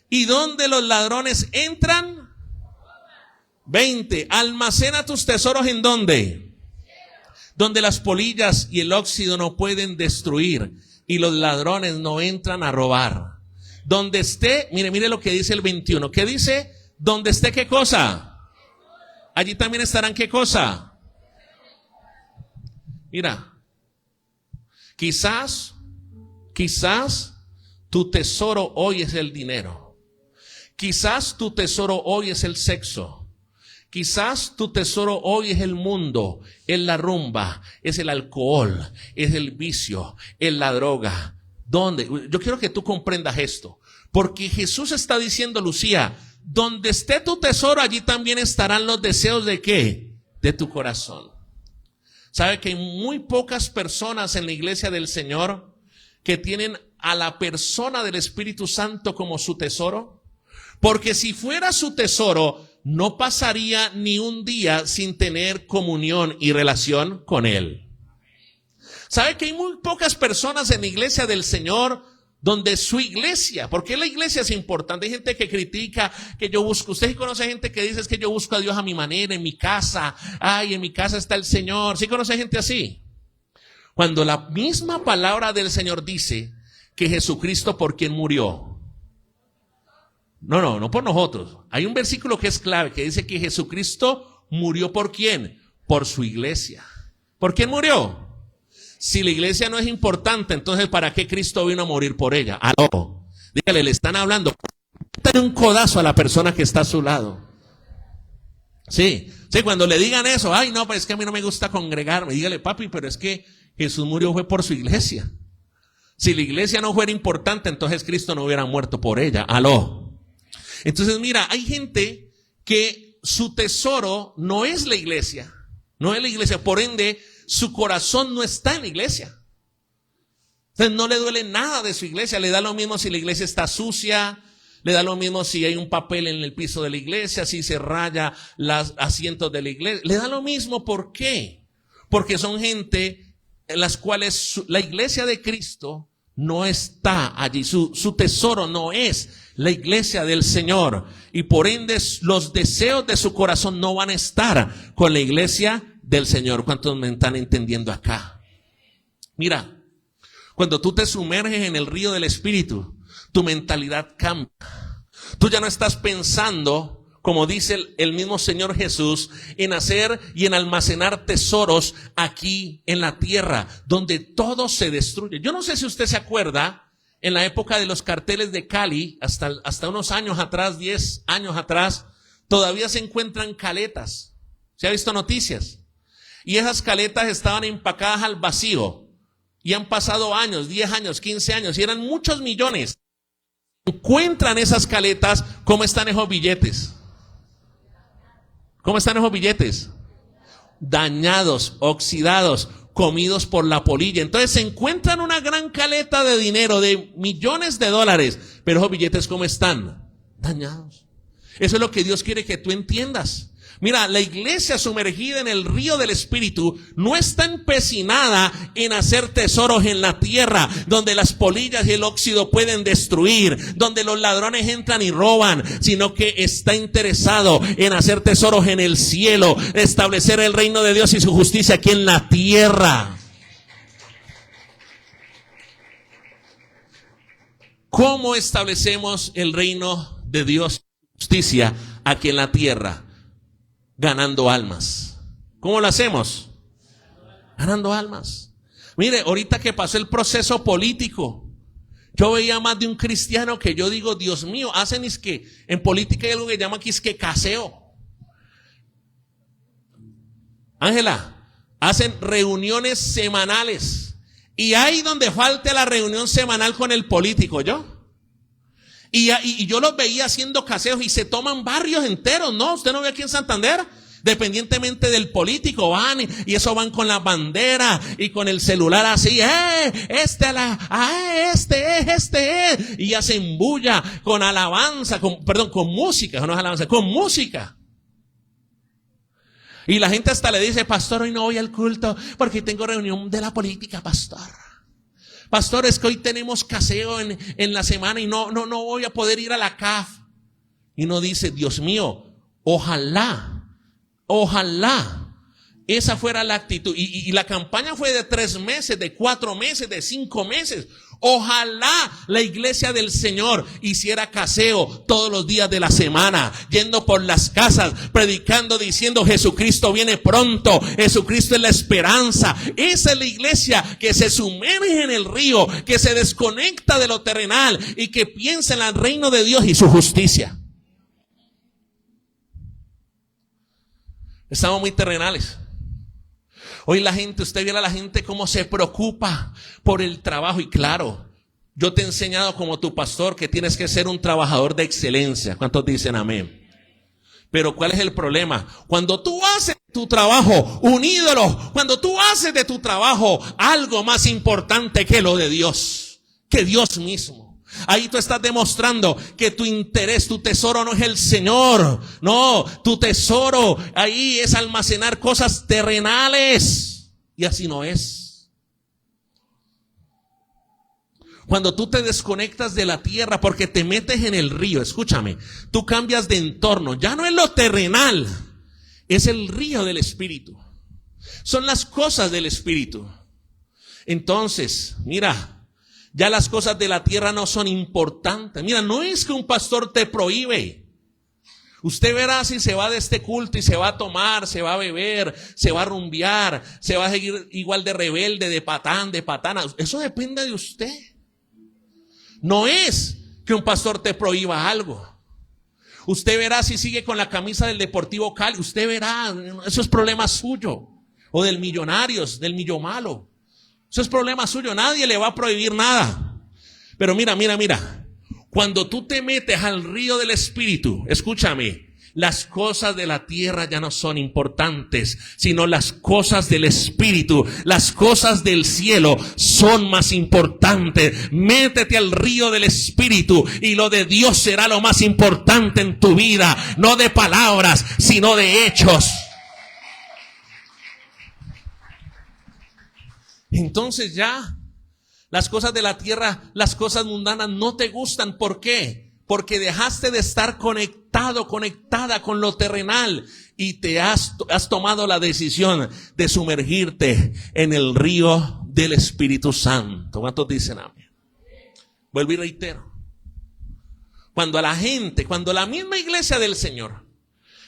¿Y donde los ladrones entran? 20. Almacena tus tesoros, ¿en dónde? Donde las polillas y el óxido no pueden destruir y los ladrones no entran a robar. Donde esté, mire lo que dice el 21. ¿Qué dice? Donde esté, ¿qué cosa? Allí también estarán, ¿qué cosa? Mira, quizás tu tesoro hoy es el dinero. Quizás tu tesoro hoy es el sexo. Quizás tu tesoro hoy es el mundo, es la rumba, es el alcohol, es el vicio, es la droga. ¿Dónde? Yo quiero que tú comprendas esto, porque Jesús está diciendo, Lucía, donde esté tu tesoro, allí también estarán los deseos ¿de qué? De tu corazón. ¿Sabe que hay muy pocas personas en la iglesia del Señor que tienen a la persona del Espíritu Santo como su tesoro? Porque si fuera su tesoro, no pasaría ni un día sin tener comunión y relación con Él. ¿Sabe que hay muy pocas personas en la iglesia del Señor donde su iglesia, porque la iglesia es importante? Hay gente que critica que yo busco, usted sí conoce gente que dice es que yo busco a Dios a mi manera, en mi casa, ay, en mi casa está el Señor. ¿Sí conoce gente así? Cuando la misma palabra del Señor dice que Jesucristo por quien murió, no por nosotros. Hay un versículo que es clave, que dice que Jesucristo murió ¿por quién? Por su iglesia. ¿Por quién murió? Si la iglesia no es importante, entonces ¿para qué Cristo vino a morir por ella? Aló. Dígale, le están hablando. Dale un codazo a la persona que está a su lado. Sí, cuando le digan eso, ay no, pues es que a mí no me gusta congregarme. Dígale, papi, pero es que Jesús murió fue por su iglesia. Si la iglesia no fuera importante, entonces Cristo no hubiera muerto por ella. Aló. Entonces mira, hay gente que su tesoro no es la iglesia. No es la iglesia, por ende, su corazón no está en la iglesia. Entonces no le duele nada de su iglesia, le da lo mismo si la iglesia está sucia, le da lo mismo si hay un papel en el piso de la iglesia, si se raya los asientos de la iglesia, le da lo mismo. ¿Por qué? Porque son gente en las cuales la iglesia de Cristo no está allí, su tesoro no es la iglesia del Señor, y por ende los deseos de su corazón no van a estar con la iglesia del Señor. ¿Cuántos me están entendiendo acá? Mira, cuando tú te sumerges en el río del Espíritu, tu mentalidad cambia. Tú ya no estás pensando, como dice el mismo Señor Jesús, en hacer y en almacenar tesoros aquí en la tierra, donde todo se destruye. Yo no sé si usted se acuerda, en la época de los carteles de Cali, hasta unos años atrás, 10 años atrás, todavía se encuentran caletas. ¿Se ha visto noticias? Y esas caletas estaban empacadas al vacío. Y han pasado años, 10 años, 15 años, y eran muchos millones. Encuentran esas caletas, ¿cómo están esos billetes? ¿Cómo están esos billetes? Dañados, oxidados, comidos por la polilla. Entonces se encuentran una gran caleta de dinero, de millones de dólares, pero esos billetes ¿cómo están? Dañados. Eso es lo que Dios quiere que tú entiendas. Mira, la iglesia sumergida en el río del Espíritu no está empecinada en hacer tesoros en la tierra, donde las polillas y el óxido pueden destruir, donde los ladrones entran y roban, sino que está interesado en hacer tesoros en el cielo, establecer el reino de Dios y su justicia aquí en la tierra. ¿Cómo establecemos el reino de Dios y justicia aquí en la tierra? Ganando almas. ¿Cómo lo hacemos? Ganando almas. Mire, ahorita que pasó el proceso político, yo veía más de un cristiano que yo digo, Dios mío, hacen es que en política hay algo que llaman aquí es que caseo. Ángela, hacen reuniones semanales. Y ahí donde falte la reunión semanal con el político, Y yo los veía haciendo caseos y se toman barrios enteros, ¿no? Usted no ve aquí en Santander, dependientemente del político, van y eso van con la bandera y con el celular así, este es, y hacen bulla con alabanza, con música, no es alabanza, con música. Y la gente hasta le dice, pastor, hoy no voy al culto porque tengo reunión de la política, pastor. Pastor, es que hoy tenemos caseo en la semana y no voy a poder ir a la CAF. Y uno dice, Dios mío, ojalá esa fuera la actitud. Y la campaña fue de 3 meses, de 4 meses, de 5 meses. Ojalá la iglesia del Señor hiciera caseo todos los días de la semana, yendo por las casas, predicando, diciendo Jesucristo viene pronto, Jesucristo es la esperanza. Esa es la iglesia que se sumerge en el río, que se desconecta de lo terrenal y que piensa en el reino de Dios y su justicia. Estamos muy terrenales. Hoy la gente, usted viera a la gente cómo se preocupa por el trabajo. Y claro, yo te he enseñado como tu pastor que tienes que ser un trabajador de excelencia. ¿Cuántos dicen amén? Pero ¿cuál es el problema? Cuando tú haces de tu trabajo un ídolo, cuando tú haces de tu trabajo algo más importante que lo de Dios, que Dios mismo. Ahí tú estás demostrando que tu interés, tu tesoro no es el Señor. No, tu tesoro ahí es almacenar cosas terrenales. Y así no es. Cuando tú te desconectas de la tierra porque te metes en el río, escúchame, tú cambias de entorno. Ya no es lo terrenal, es el río del Espíritu. Son las cosas del Espíritu. Entonces, mira, ya las cosas de la tierra no son importantes. Mira, no es que un pastor te prohíbe. Usted verá si se va de este culto y se va a tomar, se va a beber, se va a rumbear, se va a seguir igual de rebelde, de patán, de patana. Eso depende de usted. No es que un pastor te prohíba algo. Usted verá si sigue con la camisa del Deportivo Cali. Usted verá, eso es problema suyo. O del Millonarios, del Millomalo. Eso es problema suyo, nadie le va a prohibir nada. Pero mira. Cuando tú te metes al río del Espíritu, escúchame, las cosas de la tierra ya no son importantes, sino las cosas del Espíritu, las cosas del cielo son más importantes. Métete al río del Espíritu y lo de Dios será lo más importante en tu vida, no de palabras, sino de hechos. Entonces ya las cosas de la tierra, las cosas mundanas no te gustan. ¿Por qué? Porque dejaste de estar conectada con lo terrenal y te has tomado la decisión de sumergirte en el río del Espíritu Santo. ¿Cuántos dicen amén? Vuelvo y reitero. Cuando la misma iglesia del Señor,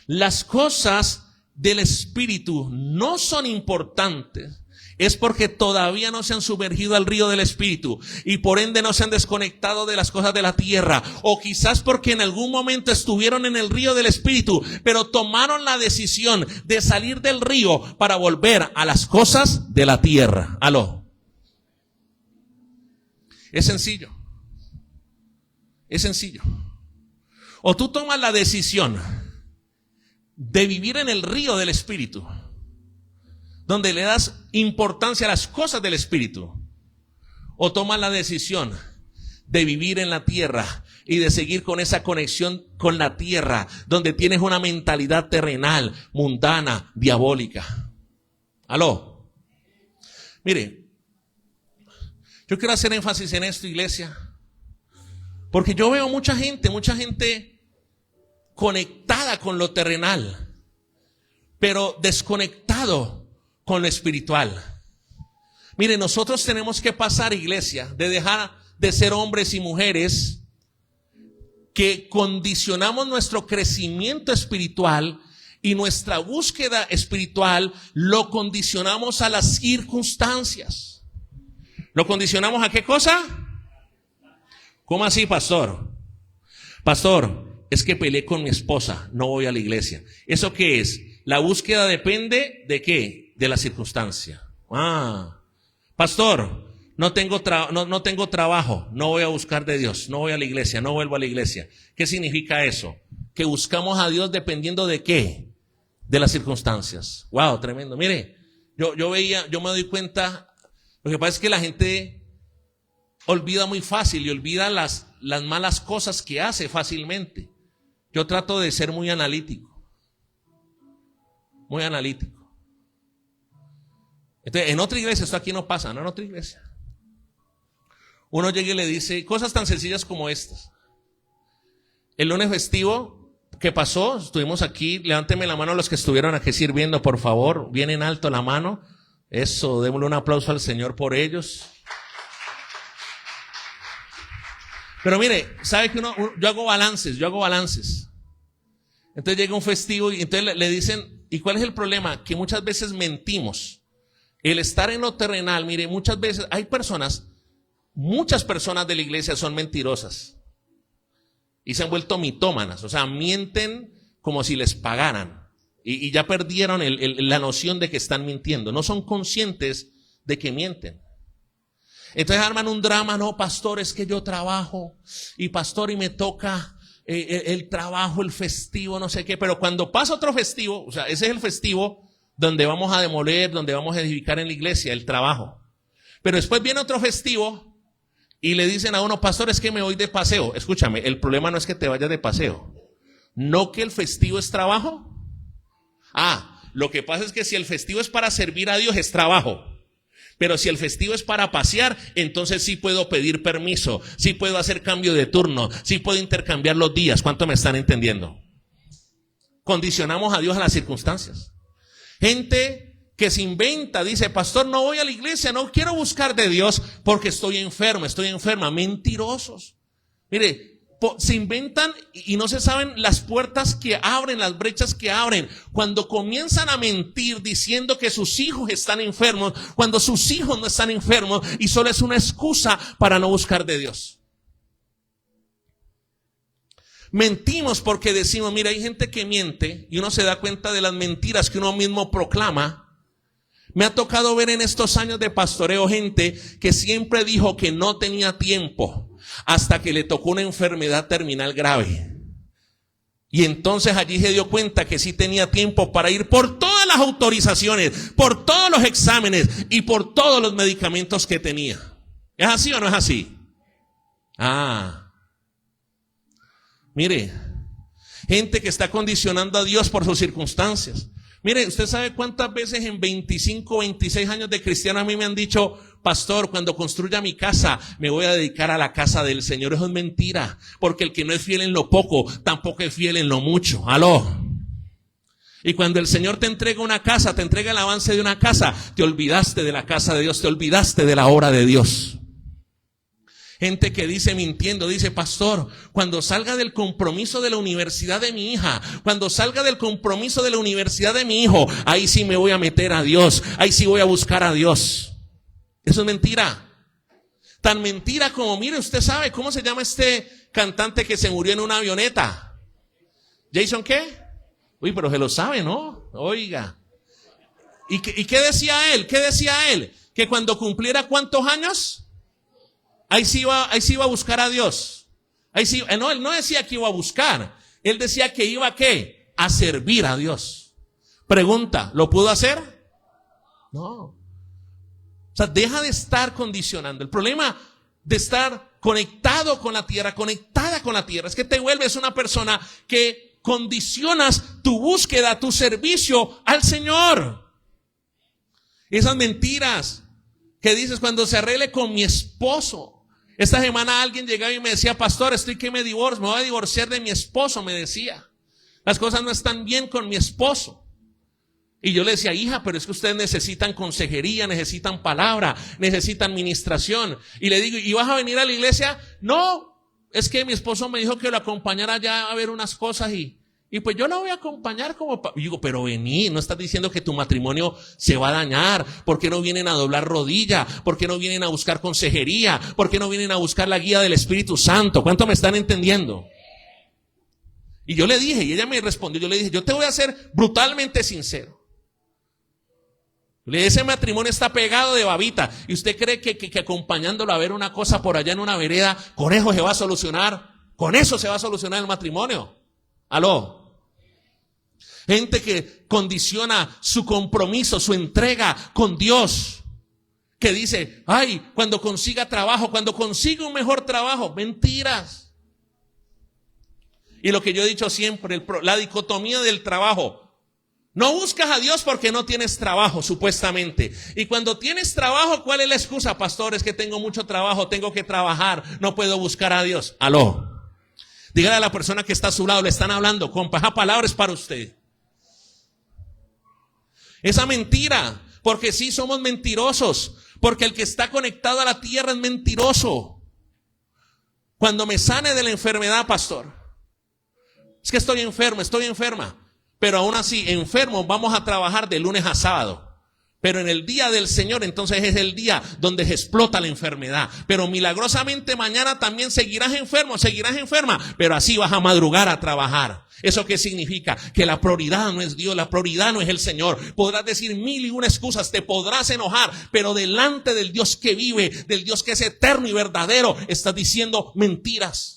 las cosas del Espíritu no son importantes, es porque todavía no se han sumergido al río del Espíritu y por ende no se han desconectado de las cosas de la tierra. O quizás porque en algún momento estuvieron en el río del Espíritu, pero tomaron la decisión de salir del río para volver a las cosas de la tierra. ¿Aló? Es sencillo. Es sencillo. O tú tomas la decisión de vivir en el río del Espíritu, donde le das importancia a las cosas del Espíritu, o tomas la decisión de vivir en la tierra y de seguir con esa conexión con la tierra, donde tienes una mentalidad terrenal, mundana, diabólica. ¿Aló? Mire, yo quiero hacer énfasis en esto, iglesia, porque yo veo mucha gente conectada con lo terrenal, pero desconectado con lo espiritual. Mire, nosotros tenemos que pasar, iglesia, de dejar de ser hombres y mujeres que condicionamos nuestro crecimiento espiritual y nuestra búsqueda espiritual, lo condicionamos a las circunstancias. ¿Lo condicionamos a qué cosa? ¿Cómo así, pastor? Pastor, es que peleé con mi esposa, no voy a la iglesia. ¿Eso qué es? La búsqueda depende ¿de qué? De la circunstancia. Pastor, no tengo trabajo, no voy a buscar de Dios, no voy a la iglesia, no vuelvo a la iglesia. ¿Qué significa eso? Que buscamos a Dios dependiendo de ¿qué? De las circunstancias. Wow, tremendo. Mire, yo me doy cuenta, lo que pasa es que la gente olvida muy fácil y olvida las malas cosas que hace fácilmente. Yo trato de ser muy analítico. Muy analítico. Entonces, en otra iglesia, esto aquí no pasa, no en otra iglesia. Uno llega y le dice cosas tan sencillas como estas. El lunes festivo que pasó, estuvimos aquí, levánteme la mano los que estuvieron aquí sirviendo, por favor, bien en alto la mano. Eso, démosle un aplauso al Señor por ellos. Pero mire, ¿sabe que yo hago balances? Entonces llega un festivo y entonces le dicen, ¿y cuál es el problema? Que muchas veces mentimos. El estar en lo terrenal, mire, muchas veces hay muchas personas de la iglesia son mentirosas. Y se han vuelto mitómanas, o sea, mienten como si les pagaran. Y ya perdieron la noción de que están mintiendo. No son conscientes de que mienten. Entonces arman un drama, no, pastor, es que yo trabajo. Y pastor, y me toca el trabajo, el festivo, no sé qué. Pero cuando pasa otro festivo, o sea, ese es el festivo donde vamos a demoler, donde vamos a edificar en la iglesia, el trabajo. Pero después viene otro festivo y le dicen a uno, pastor, es que me voy de paseo. Escúchame, el problema no es que te vayas de paseo. ¿No que el festivo es trabajo? Lo que pasa es que si el festivo es para servir a Dios, es trabajo. Pero si el festivo es para pasear, entonces sí puedo pedir permiso, sí puedo hacer cambio de turno, sí puedo intercambiar los días. ¿Cuánto me están entendiendo? Condicionamos a Dios a las circunstancias. Gente que se inventa, dice, pastor, no voy a la iglesia, no quiero buscar de Dios porque estoy enferma. Mentirosos. Mire, se inventan y no se saben las puertas que abren, las brechas que abren. Cuando comienzan a mentir diciendo que sus hijos están enfermos, cuando sus hijos no están enfermos y solo es una excusa para no buscar de Dios. Mentimos porque decimos, mira, hay gente que miente y uno se da cuenta de las mentiras que uno mismo proclama. Me ha tocado ver en estos años de pastoreo gente que siempre dijo que no tenía tiempo hasta que le tocó una enfermedad terminal grave. Y entonces allí se dio cuenta que sí tenía tiempo para ir por todas las autorizaciones, por todos los exámenes y por todos los medicamentos que tenía. ¿Es así o no es así? Mire, gente que está condicionando a Dios por sus circunstancias. Mire, usted sabe cuántas veces en 25, 26 años de cristiano a mí me han dicho, pastor, cuando construya mi casa, me voy a dedicar a la casa del Señor. Eso es mentira, porque el que no es fiel en lo poco, tampoco es fiel en lo mucho. ¿Aló? Y cuando el Señor te entrega una casa, te entrega el avance de una casa, te olvidaste de la casa de Dios, te olvidaste de la obra de Dios. Gente que dice mintiendo, dice, pastor, cuando salga del compromiso de la universidad de mi hija, cuando salga del compromiso de la universidad de mi hijo, ahí sí me voy a meter a Dios, ahí sí voy a buscar a Dios. Eso es mentira. Tan mentira como, mire, usted sabe cómo se llama este cantante que se murió en una avioneta. ¿Jason qué? Uy, pero se lo sabe, ¿no? Oiga. ¿Y qué decía él? ¿Qué decía él? Que cuando cumpliera ¿cuántos años? Ahí sí iba a buscar a Dios. Ahí sí, no, él no decía que iba a buscar. Él decía que iba ¿a qué? A servir a Dios. Pregunta, ¿lo pudo hacer? No. O sea, deja de estar condicionando. El problema de estar conectado con la tierra, conectada con la tierra, es que te vuelves una persona que condicionas tu búsqueda, tu servicio al Señor. Esas mentiras que dices cuando se arregle con mi esposo. Esta semana alguien llegaba y me decía, pastor, estoy que me divorcio, me voy a divorciar de mi esposo, me decía. Las cosas no están bien con mi esposo. Y yo le decía, hija, pero es que ustedes necesitan consejería, necesitan palabra, necesitan administración. Y le digo, ¿y vas a venir a la iglesia? No, es que mi esposo me dijo que lo acompañara ya a ver unas cosas y pues yo lo voy a acompañar como... Y digo, pero vení, no estás diciendo que tu matrimonio se va a dañar. ¿Por qué no vienen a doblar rodilla? ¿Por qué no vienen a buscar consejería? ¿Por qué no vienen a buscar la guía del Espíritu Santo? ¿Cuánto me están entendiendo? Y yo le dije, y ella me respondió, yo le dije, yo te voy a ser brutalmente sincero. Ese matrimonio está pegado de babita. ¿Y usted cree que acompañándolo a ver una cosa por allá en una vereda, con eso se va a solucionar? ¿Con eso se va a solucionar el matrimonio? ¿Aló? Gente que condiciona su compromiso, su entrega con Dios. Que dice, ay, cuando consiga trabajo, cuando consiga un mejor trabajo. Mentiras. Y lo que yo he dicho siempre, la dicotomía del trabajo. No buscas a Dios porque no tienes trabajo, supuestamente. Y cuando tienes trabajo, ¿cuál es la excusa? Pastor, es que tengo mucho trabajo, tengo que trabajar, no puedo buscar a Dios. Aló. Dígale a la persona que está a su lado, le están hablando, compa, esa palabra es para usted. Esa mentira, porque sí somos mentirosos, porque el que está conectado a la tierra es mentiroso. Cuando me sane de la enfermedad, pastor, es que estoy enfermo, estoy enferma. Pero aún así, enfermos, vamos a trabajar de lunes a sábado. Pero en el día del Señor, entonces es el día donde se explota la enfermedad. Pero milagrosamente mañana también seguirás enfermo, seguirás enferma. Pero así vas a madrugar a trabajar. ¿Eso qué significa? Que la prioridad no es Dios, la prioridad no es el Señor. Podrás decir mil y una excusas, te podrás enojar. Pero delante del Dios que vive, del Dios que es eterno y verdadero, estás diciendo mentiras.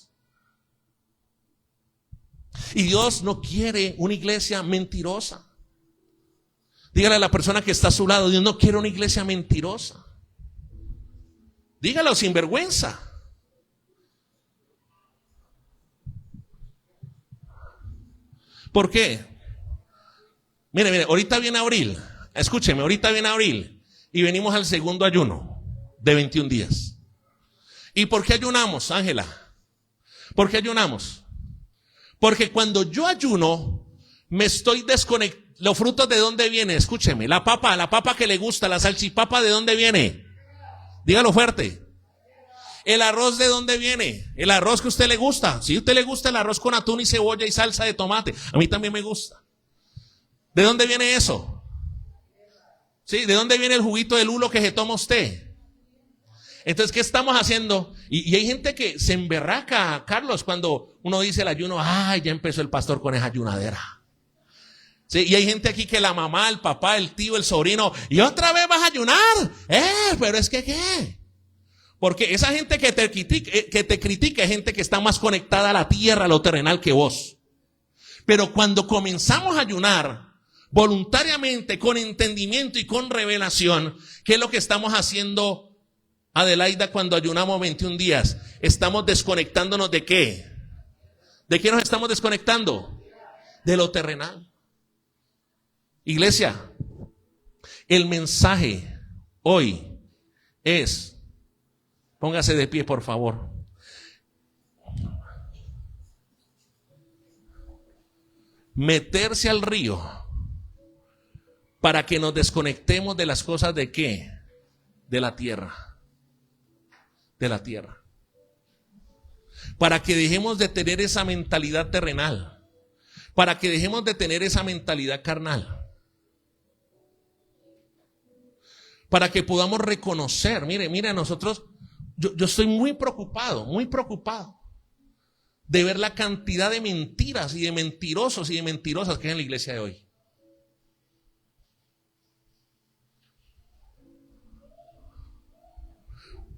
Y Dios no quiere una iglesia mentirosa. Dígale a la persona que está a su lado, Dios no quiere una iglesia mentirosa. Dígalo sin vergüenza. ¿Por qué? Mire, ahorita viene abril. Escúcheme, ahorita viene abril. Y venimos al segundo ayuno de 21 días. ¿Y por qué ayunamos, Ángela? ¿Por qué ayunamos? Porque cuando yo ayuno, me estoy desconectando. ¿Los frutos de dónde viene? Escúcheme, la papa que le gusta, la salchipapa, ¿de dónde viene? Dígalo fuerte. ¿El arroz de dónde viene? El arroz que a usted le gusta. Si a usted le gusta el arroz con atún y cebolla y salsa de tomate, a mí también me gusta. ¿De dónde viene eso? ¿Sí? ¿De dónde viene el juguito de lulo que se toma usted? Entonces, ¿qué estamos haciendo? Y hay gente que se emberraca, Carlos, cuando uno dice el ayuno, ay, ya empezó el pastor con esa ayunadera. Sí, y hay gente aquí que la mamá, el papá, el tío, el sobrino, y otra vez vas a ayunar. Pero es que, ¿qué? Porque esa gente que te critica es gente que está más conectada a la tierra, a lo terrenal que vos. Pero cuando comenzamos a ayunar, voluntariamente, con entendimiento y con revelación, ¿qué es lo que estamos haciendo, Adelaida, cuando ayunamos 21 días? Estamos desconectándonos ¿de qué? ¿De qué nos estamos desconectando? De lo terrenal. Iglesia, el mensaje hoy es, póngase de pie por favor. Meterse al río para que nos desconectemos de las cosas ¿de qué? De la tierra. De la tierra. Para que dejemos de tener esa mentalidad terrenal. Para que dejemos de tener esa mentalidad carnal. Para que podamos reconocer, mire, nosotros, yo estoy muy preocupado de ver la cantidad de mentiras y de mentirosos y de mentirosas que hay en la iglesia de hoy.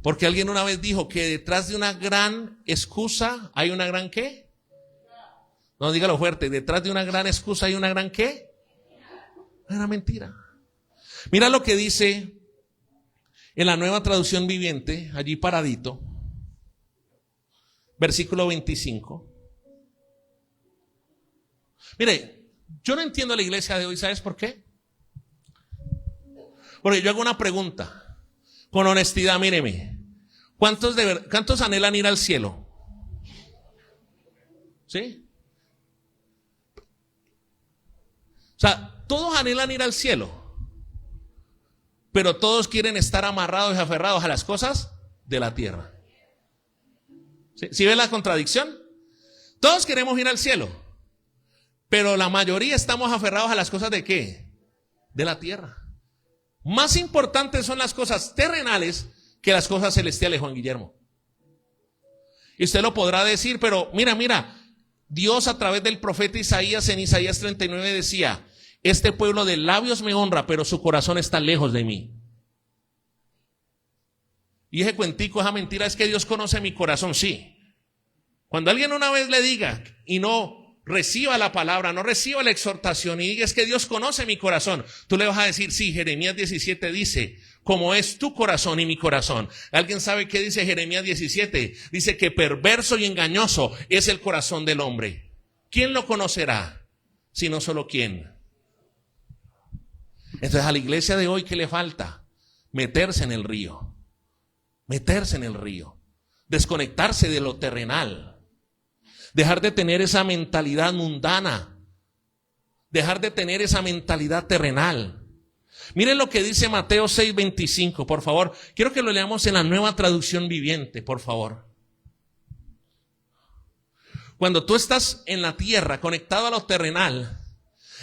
Porque alguien una vez dijo que detrás de una gran excusa hay una gran ¿qué? No, dígalo fuerte, detrás de una gran excusa hay una gran ¿qué? Una mentira. Mira lo que dice en la Nueva Traducción Viviente, allí paradito. versículo 25. Mire, yo no entiendo la iglesia de hoy, ¿sabes por qué? Porque yo hago una pregunta, con honestidad, míreme. ¿Cuántos anhelan ir al cielo? ¿Sí? O sea, todos anhelan ir al cielo, pero todos quieren estar amarrados y aferrados a las cosas de la tierra. ¿Sí ven la contradicción? Todos queremos ir al cielo, pero la mayoría estamos aferrados a las cosas ¿de qué? De la tierra. Más importantes son las cosas terrenales que las cosas celestiales, Juan Guillermo. Y usted lo podrá decir, pero mira, Dios a través del profeta Isaías en Isaías 39 decía: este pueblo de labios me honra, pero su corazón está lejos de mí. Y ese cuentico, esa mentira es que Dios conoce mi corazón, sí. Cuando alguien una vez le diga y no reciba la palabra, no reciba la exhortación y diga es que Dios conoce mi corazón, tú le vas a decir, sí, Jeremías 17 dice, como es tu corazón y mi corazón. ¿Alguien sabe qué dice Jeremías 17? Dice que perverso y engañoso es el corazón del hombre. ¿Quién lo conocerá? Si no solo quién. Entonces a la iglesia de hoy, ¿qué le falta? Meterse en el río. Meterse en el río. Desconectarse de lo terrenal. Dejar de tener esa mentalidad mundana. Dejar de tener esa mentalidad terrenal. Miren lo que dice Mateo 6:25, por favor. Quiero que lo leamos en la Nueva Traducción Viviente, por favor. Cuando tú estás en la tierra, conectado a lo terrenal,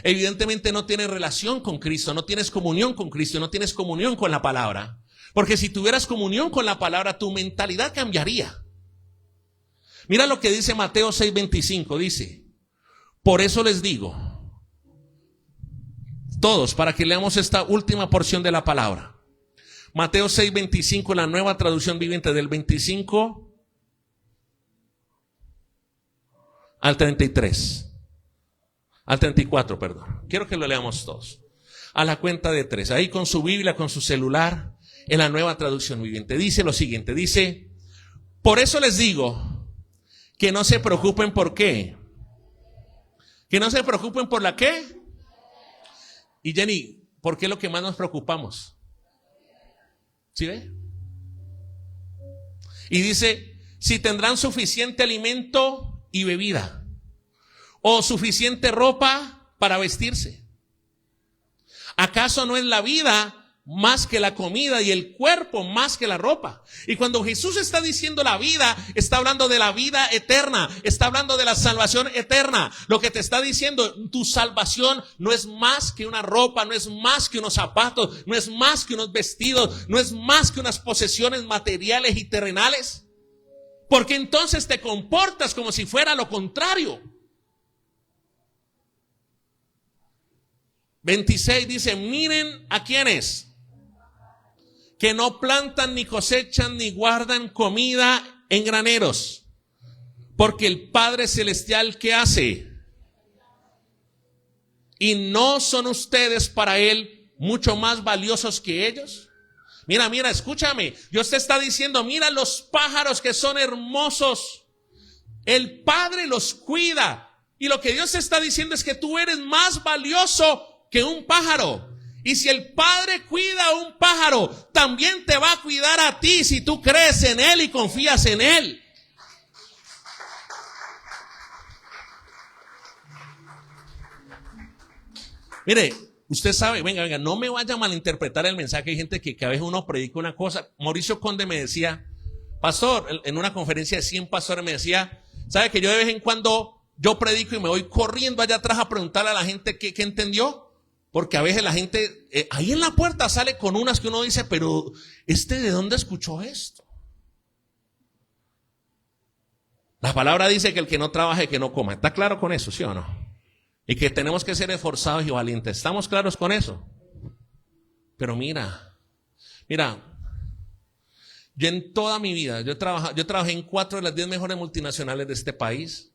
evidentemente no tienes relación con Cristo, no tienes comunión con Cristo, no tienes comunión con la palabra. Porque si tuvieras comunión con la palabra, tu mentalidad cambiaría. Mira lo que dice Mateo 6:25, dice, por eso les digo, todos, para que leamos esta última porción de la palabra. Mateo 6:25, la Nueva Traducción Viviente, del 25 al 33. Al 34, perdón. Quiero que lo leamos todos. A la cuenta de 3. Ahí con su Biblia, con su celular, en la Nueva Traducción Viviente. Dice lo siguiente, dice, por eso les digo que no se preocupen por qué. Que no se preocupen por la qué. Y Jenny, ¿por qué es lo que más nos preocupamos? ¿Sí ve? Y dice, si tendrán suficiente alimento y bebida, o suficiente ropa para vestirse. ¿Acaso no es la vida más que la comida y el cuerpo más que la ropa? Y cuando Jesús está diciendo la vida, está hablando de la vida eterna, está hablando de la salvación eterna. Lo que te está diciendo, tu salvación no es más que una ropa, no es más que unos zapatos, no es más que unos vestidos, no es más que unas posesiones materiales y terrenales. Porque entonces te comportas como si fuera lo contrario. 26 dice, miren a quienes que no plantan ni cosechan ni guardan comida en graneros, porque el Padre Celestial, ¿qué hace? ¿Y no son ustedes para Él mucho más valiosos que ellos? Mira, escúchame, Dios te está diciendo, mira los pájaros que son hermosos, el Padre los cuida, y lo que Dios te está diciendo es que tú eres más valioso que un pájaro. Y si el Padre cuida a un pájaro, también te va a cuidar a ti si tú crees en Él y confías en Él. Mire, usted sabe, venga, no me vaya a malinterpretar el mensaje. Hay gente que a veces uno predica una cosa. Mauricio Conde me decía, pastor, en una conferencia de 100 pastores me decía, ¿sabe que yo de vez en cuando yo predico y me voy corriendo allá atrás a preguntarle a la gente qué entendió? Porque a veces la gente ahí en la puerta sale con unas que uno dice, pero ¿de dónde escuchó esto? La palabra dice que el que no trabaje, que no coma. ¿Está claro con eso, sí o no? Y que tenemos que ser esforzados y valientes. ¿Estamos claros con eso? Pero mira, yo en toda mi vida, yo trabajé en 4 de las 10 mejores multinacionales de este país.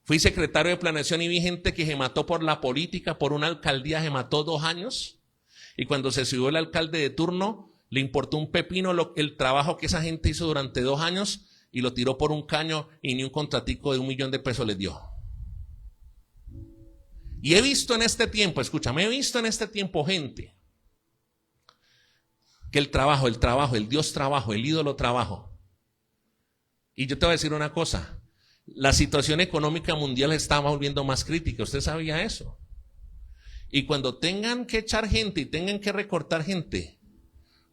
Fui secretario de planeación y vi gente que se mató por la política, por una alcaldía, se mató 2 años. Y cuando se subió el alcalde de turno, Le importó un pepino el trabajo que esa gente hizo durante 2 años y lo tiró por un caño y ni un contratico de $1.000.000 les dio. Y he visto en este tiempo, escúchame, he visto en este tiempo gente que el Dios trabajo, el ídolo trabajo. Y yo te voy a decir una cosa, la situación económica mundial está volviendo más crítica, ¿usted sabía eso? Y cuando tengan que echar gente y tengan que recortar gente,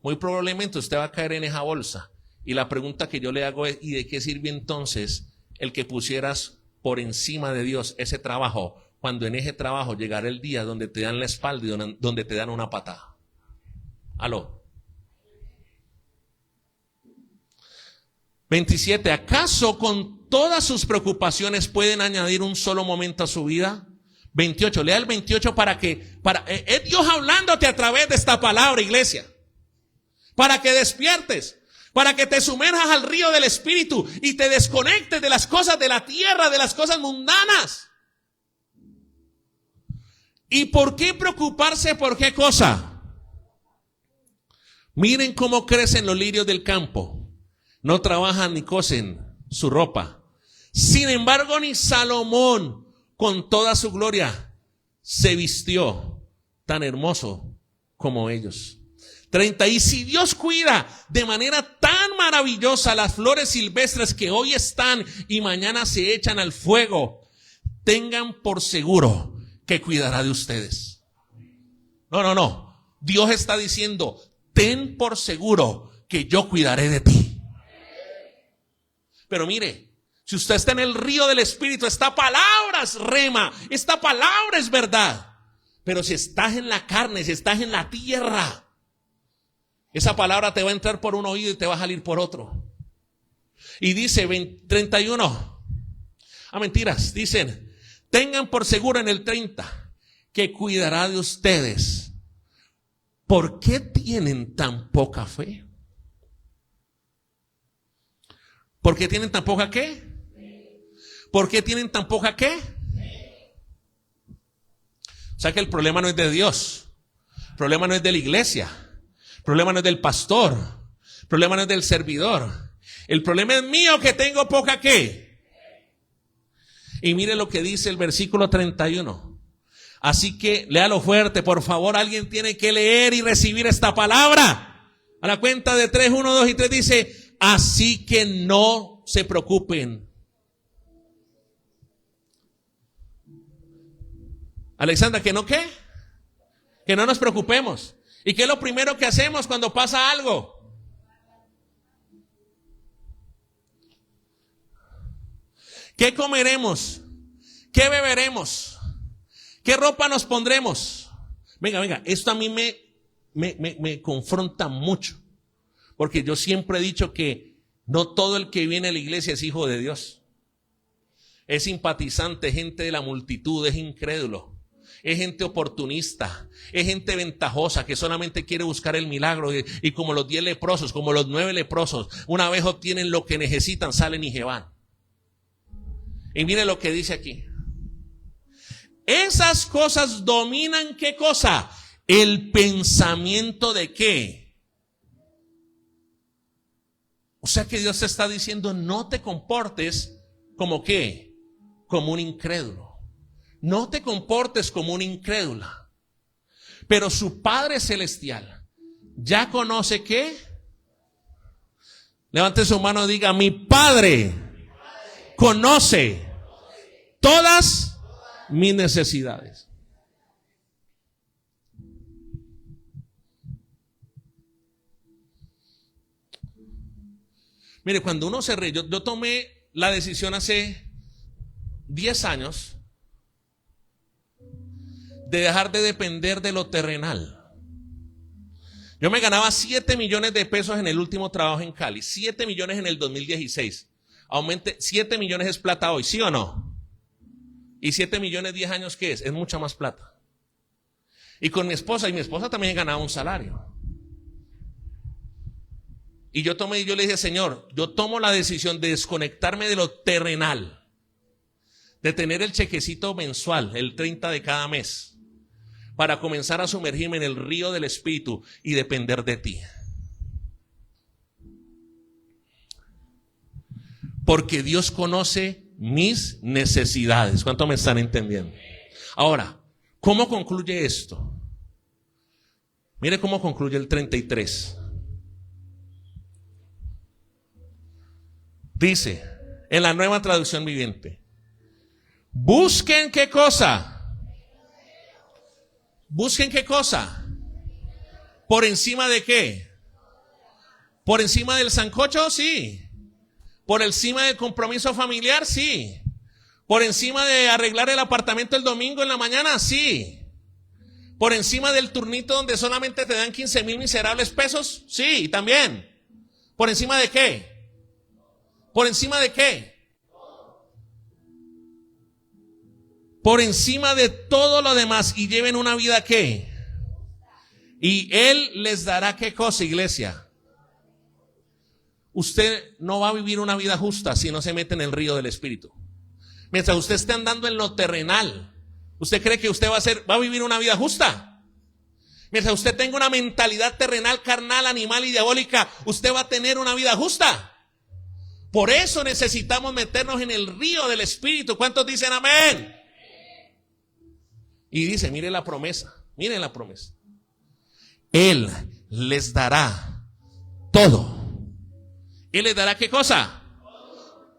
muy probablemente usted va a caer en esa bolsa. Y la pregunta que yo le hago es, ¿y de qué sirve entonces el que pusieras por encima de Dios ese trabajo, cuando en ese trabajo llegará el día donde te dan la espalda y donde te dan una patada? ¿Aló? 27. ¿Acaso con todas sus preocupaciones pueden añadir un solo momento a su vida? 28. Lea el 28 es Dios hablándote a través de esta palabra, iglesia. Para que despiertes, para que te sumerjas al río del Espíritu y te desconectes de las cosas de la tierra, de las cosas mundanas. ¿Y por qué preocuparse por qué cosa? Miren cómo crecen los lirios del campo. No trabajan ni cosen su ropa. Sin embargo, ni Salomón, con toda su gloria, se vistió tan hermoso como ellos. 30. Y si Dios cuida de manera tan maravillosa las flores silvestres que hoy están y mañana se echan al fuego, tengan por seguro que cuidará de ustedes. No. Dios está diciendo, ten por seguro que yo cuidaré de ti. Pero mire, si usted está en el río del Espíritu, esta palabra es rema, esta palabra es verdad. Pero si estás en la carne, si estás en la tierra, esa palabra te va a entrar por un oído y te va a salir por otro. Y dice 31. Mentiras, dicen, tengan por seguro en el 30 que cuidará de ustedes. ¿Por qué tienen tan poca fe? ¿Por qué tienen tan poca qué? ¿Por qué tienen tan poca qué? O sea que el problema no es de Dios. El problema no es de la iglesia. El problema no es del pastor. El problema no es del servidor. El problema es mío que tengo poca qué. Y mire lo que dice el versículo 31. Así que léalo fuerte, por favor. Alguien tiene que leer y recibir esta palabra. A la cuenta de 3, 1, 2 y 3 dice, así que no se preocupen. Alexandra, ¿que no qué? Que no nos preocupemos. ¿Y qué es lo primero que hacemos cuando pasa algo? ¿Qué comeremos? ¿Qué beberemos? ¿Qué ropa nos pondremos? Venga, esto a mí me confronta mucho. Porque yo siempre he dicho que no todo el que viene a la iglesia es hijo de Dios. Es simpatizante, gente de la multitud, es incrédulo. Es gente oportunista, es gente ventajosa que solamente quiere buscar el milagro y como los 10 leprosos, como los 9 leprosos, una vez obtienen lo que necesitan, salen y se van. Y mire lo que dice aquí. Esas cosas dominan ¿qué cosa? El pensamiento de ¿qué? O sea que Dios te está diciendo, no te comportes como ¿qué? Como un incrédulo. No te comportes como una incrédula. Pero su Padre Celestial ya conoce ¿qué? Levante su mano y diga, mi Padre conoce todas mis necesidades. Mire, cuando uno se ríe, yo tomé la decisión hace 10 años de dejar de depender de lo terrenal. Yo me ganaba 7 millones de pesos en el último trabajo en Cali, 7 millones en el 2016. Aumente, 7 millones es plata hoy, ¿sí o no? Y 7 millones 10 años, ¿qué es? Es mucha más plata. Y con mi esposa, y mi esposa también ganaba un salario. Y yo le dije, Señor, yo tomo la decisión de desconectarme de lo terrenal, de tener el chequecito mensual, el 30 de cada mes, para comenzar a sumergirme en el río del Espíritu y depender de ti. porque Dios conoce mis necesidades. ¿Cuánto me están entendiendo? Ahora, ¿cómo concluye esto? Mire cómo concluye el 33. Dice, en la Nueva Traducción Viviente, busquen ¿qué cosa? ¿Busquen qué cosa? ¿Por encima de qué? ¿Por encima del sancocho? Sí. ¿Por encima del compromiso familiar? Sí. ¿Por encima de arreglar el apartamento el domingo en la mañana? Sí. ¿Por encima del turnito donde solamente te dan 15,000 miserables pesos? Sí, también. ¿Por encima de qué? ¿Por encima de qué? Por encima de todo lo demás, y lleven una vida ¿qué? Y Él les dará ¿qué cosa, iglesia? Usted no va a vivir una vida justa si no se mete en el río del Espíritu. Mientras usted esté andando en lo terrenal, ¿usted cree que usted va a vivir una vida justa? Mientras usted tenga una mentalidad terrenal, carnal, animal y diabólica, ¿usted va a tener una vida justa? Por eso necesitamos meternos en el río del Espíritu. ¿Cuántos dicen amén? Y dice, mire la promesa, miren la promesa. Él les dará todo. Él les dará ¿qué cosa?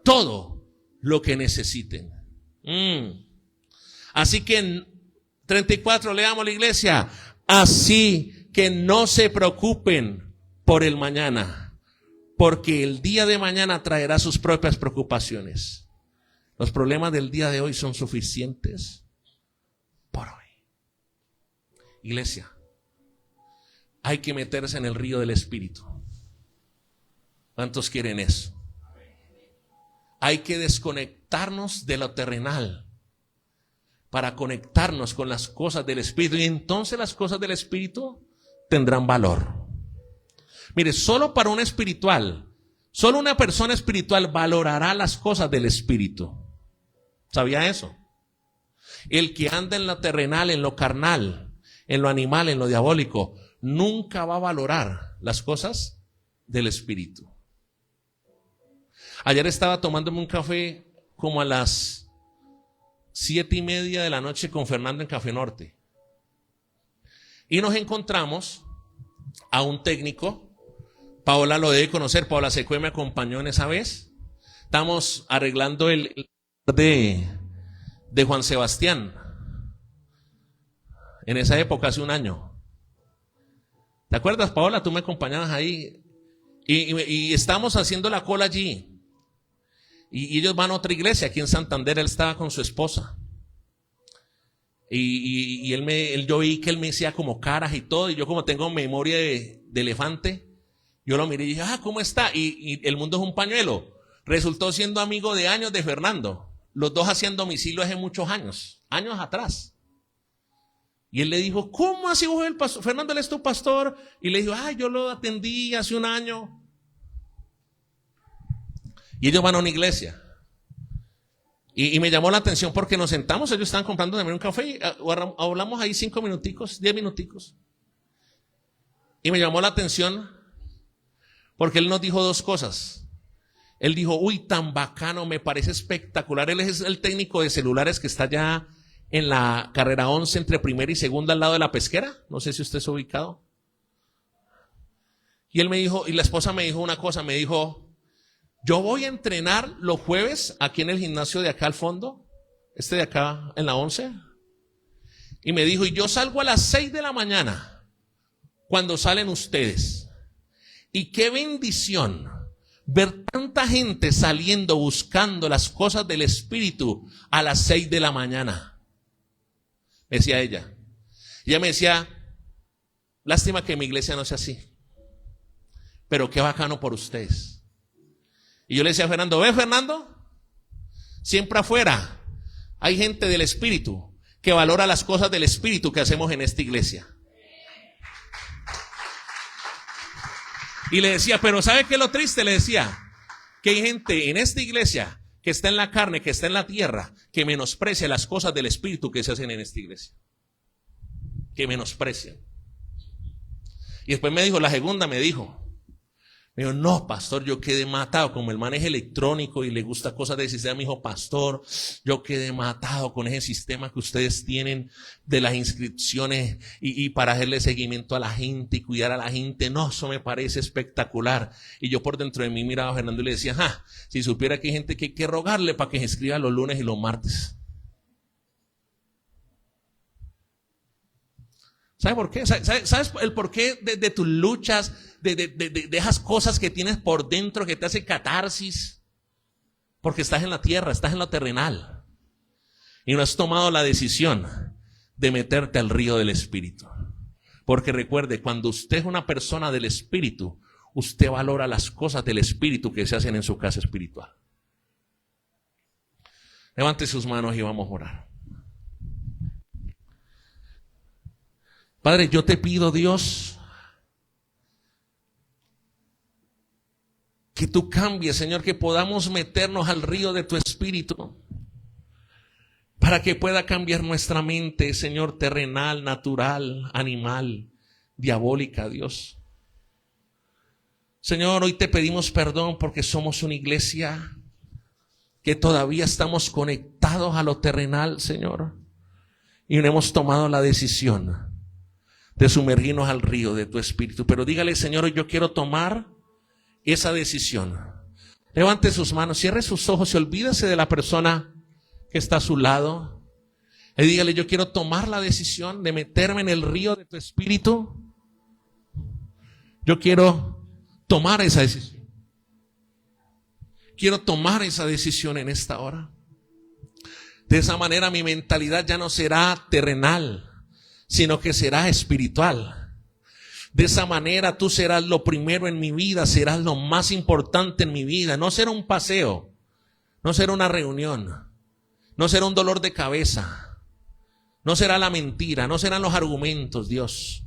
Todo lo que necesiten. Así que en 34 leamos la iglesia. Así que no se preocupen por el mañana, porque el día de mañana traerá sus propias preocupaciones. Los problemas del día de hoy son suficientes por hoy. Iglesia, hay que meterse en el río del Espíritu. ¿Cuántos quieren eso? Hay que desconectarnos de lo terrenal para conectarnos con las cosas del Espíritu, y entonces las cosas del Espíritu tendrán valor. Mire, solo para un espiritual, solo una persona espiritual valorará las cosas del Espíritu. ¿Sabía eso? El que anda en lo terrenal, en lo carnal, en lo animal, en lo diabólico, nunca va a valorar las cosas del Espíritu. Ayer estaba tomándome un café como a las 7:30 de la noche con Fernando en Café Norte. Y nos encontramos a un técnico. Paola lo debe conocer, Paola Secue me acompañó en esa vez. Estamos arreglando el de Juan Sebastián. En esa época, hace un año. ¿Te acuerdas, Paola? Tú me acompañabas ahí. Y estamos haciendo la cola allí. Y ellos van a otra iglesia aquí en Santander. Él estaba con su esposa. Y yo vi que él me decía como caras y todo. Y yo, como tengo memoria de elefante, yo lo miré y dije, ¿cómo está? Y el mundo es un pañuelo. Resultó siendo amigo de años de Fernando. Los dos hacían domicilio hace muchos años atrás. Y él le dijo, ¿cómo así vos el pastor? Fernando, él es tu pastor. Y le dijo, yo lo atendí hace un año. Y ellos van a una iglesia. Y me llamó la atención porque nos sentamos, ellos estaban comprando también un café y hablamos ahí 5 minuticos, 10 minuticos. Y me llamó la atención porque él nos dijo 2 cosas. Él dijo, tan bacano, me parece espectacular. Él es el técnico de celulares que está allá en la carrera 11 entre primera y segunda al lado de la pesquera. No sé si usted es ubicado. Y él me dijo, y la esposa me dijo una cosa, me dijo, yo voy a entrenar los jueves aquí en el gimnasio de acá al fondo, de acá en la 11. Y me dijo, y yo salgo a las 6 de la mañana cuando salen ustedes. Y qué bendición ver tanta gente saliendo buscando las cosas del Espíritu a las 6 de la mañana. Me decía ella. Y ella me decía, lástima que mi iglesia no sea así, pero qué bacano por ustedes. Y yo le decía a Fernando, ¿ves, Fernando? Siempre afuera hay gente del Espíritu que valora las cosas del Espíritu que hacemos en esta iglesia. Y le decía, pero ¿sabe qué es lo triste? Le decía, que hay gente en esta iglesia que está en la carne, que está en la tierra, que menosprecia las cosas del Espíritu que se hacen en esta iglesia. Que menosprecian. Y después me dijo, la segunda me dijo, Me dijo, no, pastor, yo quedé matado. Como el man es electrónico y le gusta cosas de sistema, me dijo, pastor, yo quedé matado con ese sistema que ustedes tienen de las inscripciones y para hacerle seguimiento a la gente y cuidar a la gente. No, eso me parece espectacular. Y yo por dentro de mí miraba a Fernando y le decía, si supiera que hay gente que hay que rogarle para que se inscriba los lunes y los martes. ¿Sabes por qué? ¿Sabes el porqué de tus luchas, de esas cosas que tienes por dentro que te hace catarsis? Porque estás en la tierra, estás en lo terrenal. Y no has tomado la decisión de meterte al río del Espíritu. Porque recuerde, cuando usted es una persona del Espíritu, usted valora las cosas del Espíritu que se hacen en su casa espiritual. Levante sus manos y vamos a orar. Padre, yo te pido, Dios, que tú cambies, Señor, que podamos meternos al río de tu Espíritu para que pueda cambiar nuestra mente, Señor, terrenal, natural, animal, diabólica, Dios. Señor, hoy te pedimos perdón porque somos una iglesia que todavía estamos conectados a lo terrenal, Señor, y no hemos tomado la decisión de sumergirnos al río de tu Espíritu. Pero dígale, Señor, yo quiero tomar esa decisión. Levante sus manos, cierre sus ojos y olvídese de la persona que está a su lado. Y dígale, yo quiero tomar la decisión de meterme en el río de tu Espíritu. Yo quiero tomar esa decisión. Quiero tomar esa decisión en esta hora. De esa manera mi mentalidad ya no será terrenal, sino que será espiritual. De esa manera tú serás lo primero en mi vida, serás lo más importante en mi vida. No será un paseo, no será una reunión, no será un dolor de cabeza, no será la mentira, no serán los argumentos, Dios,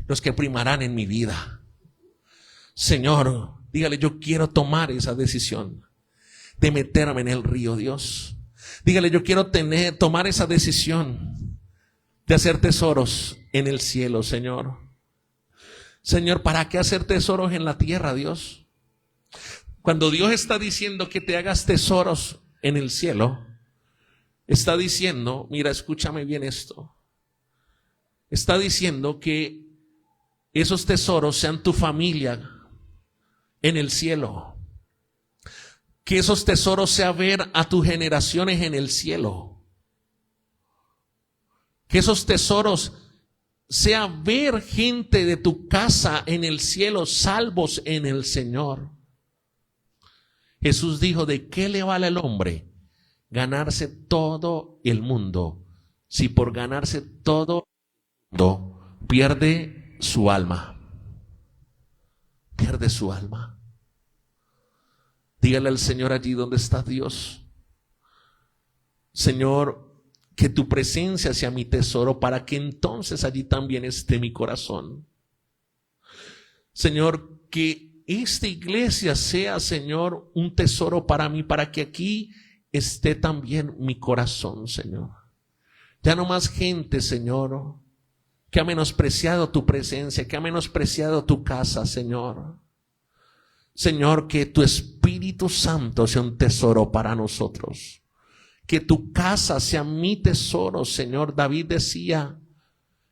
los que primarán en mi vida. Señor, dígale, yo quiero tomar esa decisión de meterme en el río, Dios. Dígale, yo quiero tomar esa decisión de hacer tesoros en el cielo, Señor. Señor, ¿para qué hacer tesoros en la tierra, Dios? Cuando Dios está diciendo que te hagas tesoros en el cielo, está diciendo, mira, escúchame bien esto. Está diciendo que esos tesoros sean tu familia en el cielo. Que esos tesoros sean ver a tus generaciones en el cielo. Que esos tesoros sea ver gente de tu casa en el cielo, salvos en el Señor. Jesús dijo, ¿de qué le vale al hombre ganarse todo el mundo si por ganarse todo el mundo pierde su alma? Pierde su alma. Dígale al Señor allí donde está Dios, Señor, que tu presencia sea mi tesoro para que entonces allí también esté mi corazón. Señor, que esta iglesia sea, Señor, un tesoro para mí, para que aquí esté también mi corazón, Señor. Ya no más gente, Señor, que ha menospreciado tu presencia, que ha menospreciado tu casa, Señor. Señor, que tu Espíritu Santo sea un tesoro para nosotros. Que tu casa sea mi tesoro, Señor. David decía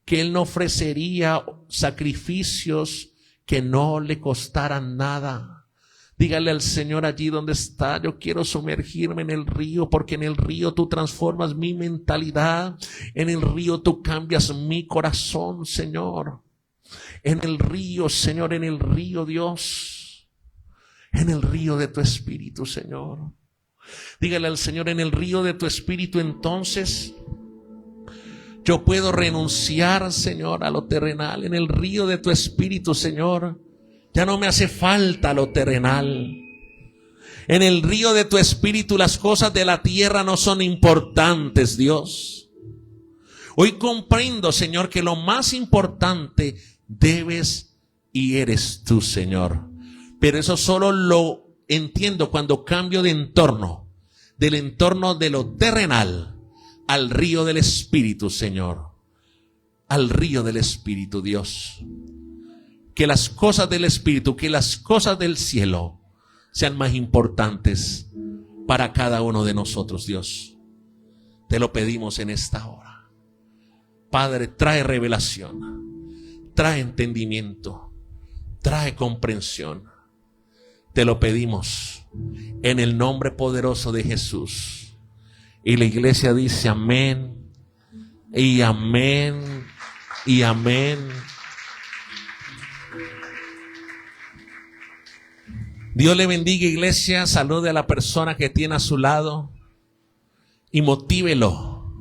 que él no ofrecería sacrificios que no le costaran nada. Dígale al Señor allí donde está, yo quiero sumergirme en el río, porque en el río tú transformas mi mentalidad, en el río tú cambias mi corazón, Señor. En el río, Señor, en el río, Dios, en el río de tu Espíritu, Señor. Dígale al Señor, en el río de tu Espíritu, entonces yo puedo renunciar, Señor, a lo terrenal. En el río de tu Espíritu, Señor, ya no me hace falta lo terrenal. En el río de tu Espíritu las cosas de la tierra no son importantes, Dios. Hoy comprendo, Señor, que lo más importante debes y eres tú, Señor. Pero eso solo lo entiendo cuando cambio de entorno, del entorno de lo terrenal al río del Espíritu, Señor. Al río del Espíritu, Dios. que las cosas del Espíritu, que las cosas del cielo sean más importantes para cada uno de nosotros, Dios. Te lo pedimos en esta hora. Padre, trae revelación, trae entendimiento, trae comprensión. Te lo pedimos en el nombre poderoso de Jesús. Y la iglesia dice amén y amén y amén. Dios le bendiga, iglesia. Salude a la persona que tiene a su lado y motívelo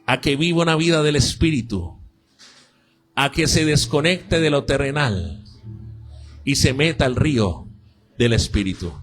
a que viva una vida del Espíritu, a que se desconecte de lo terrenal y se meta al río del Espíritu.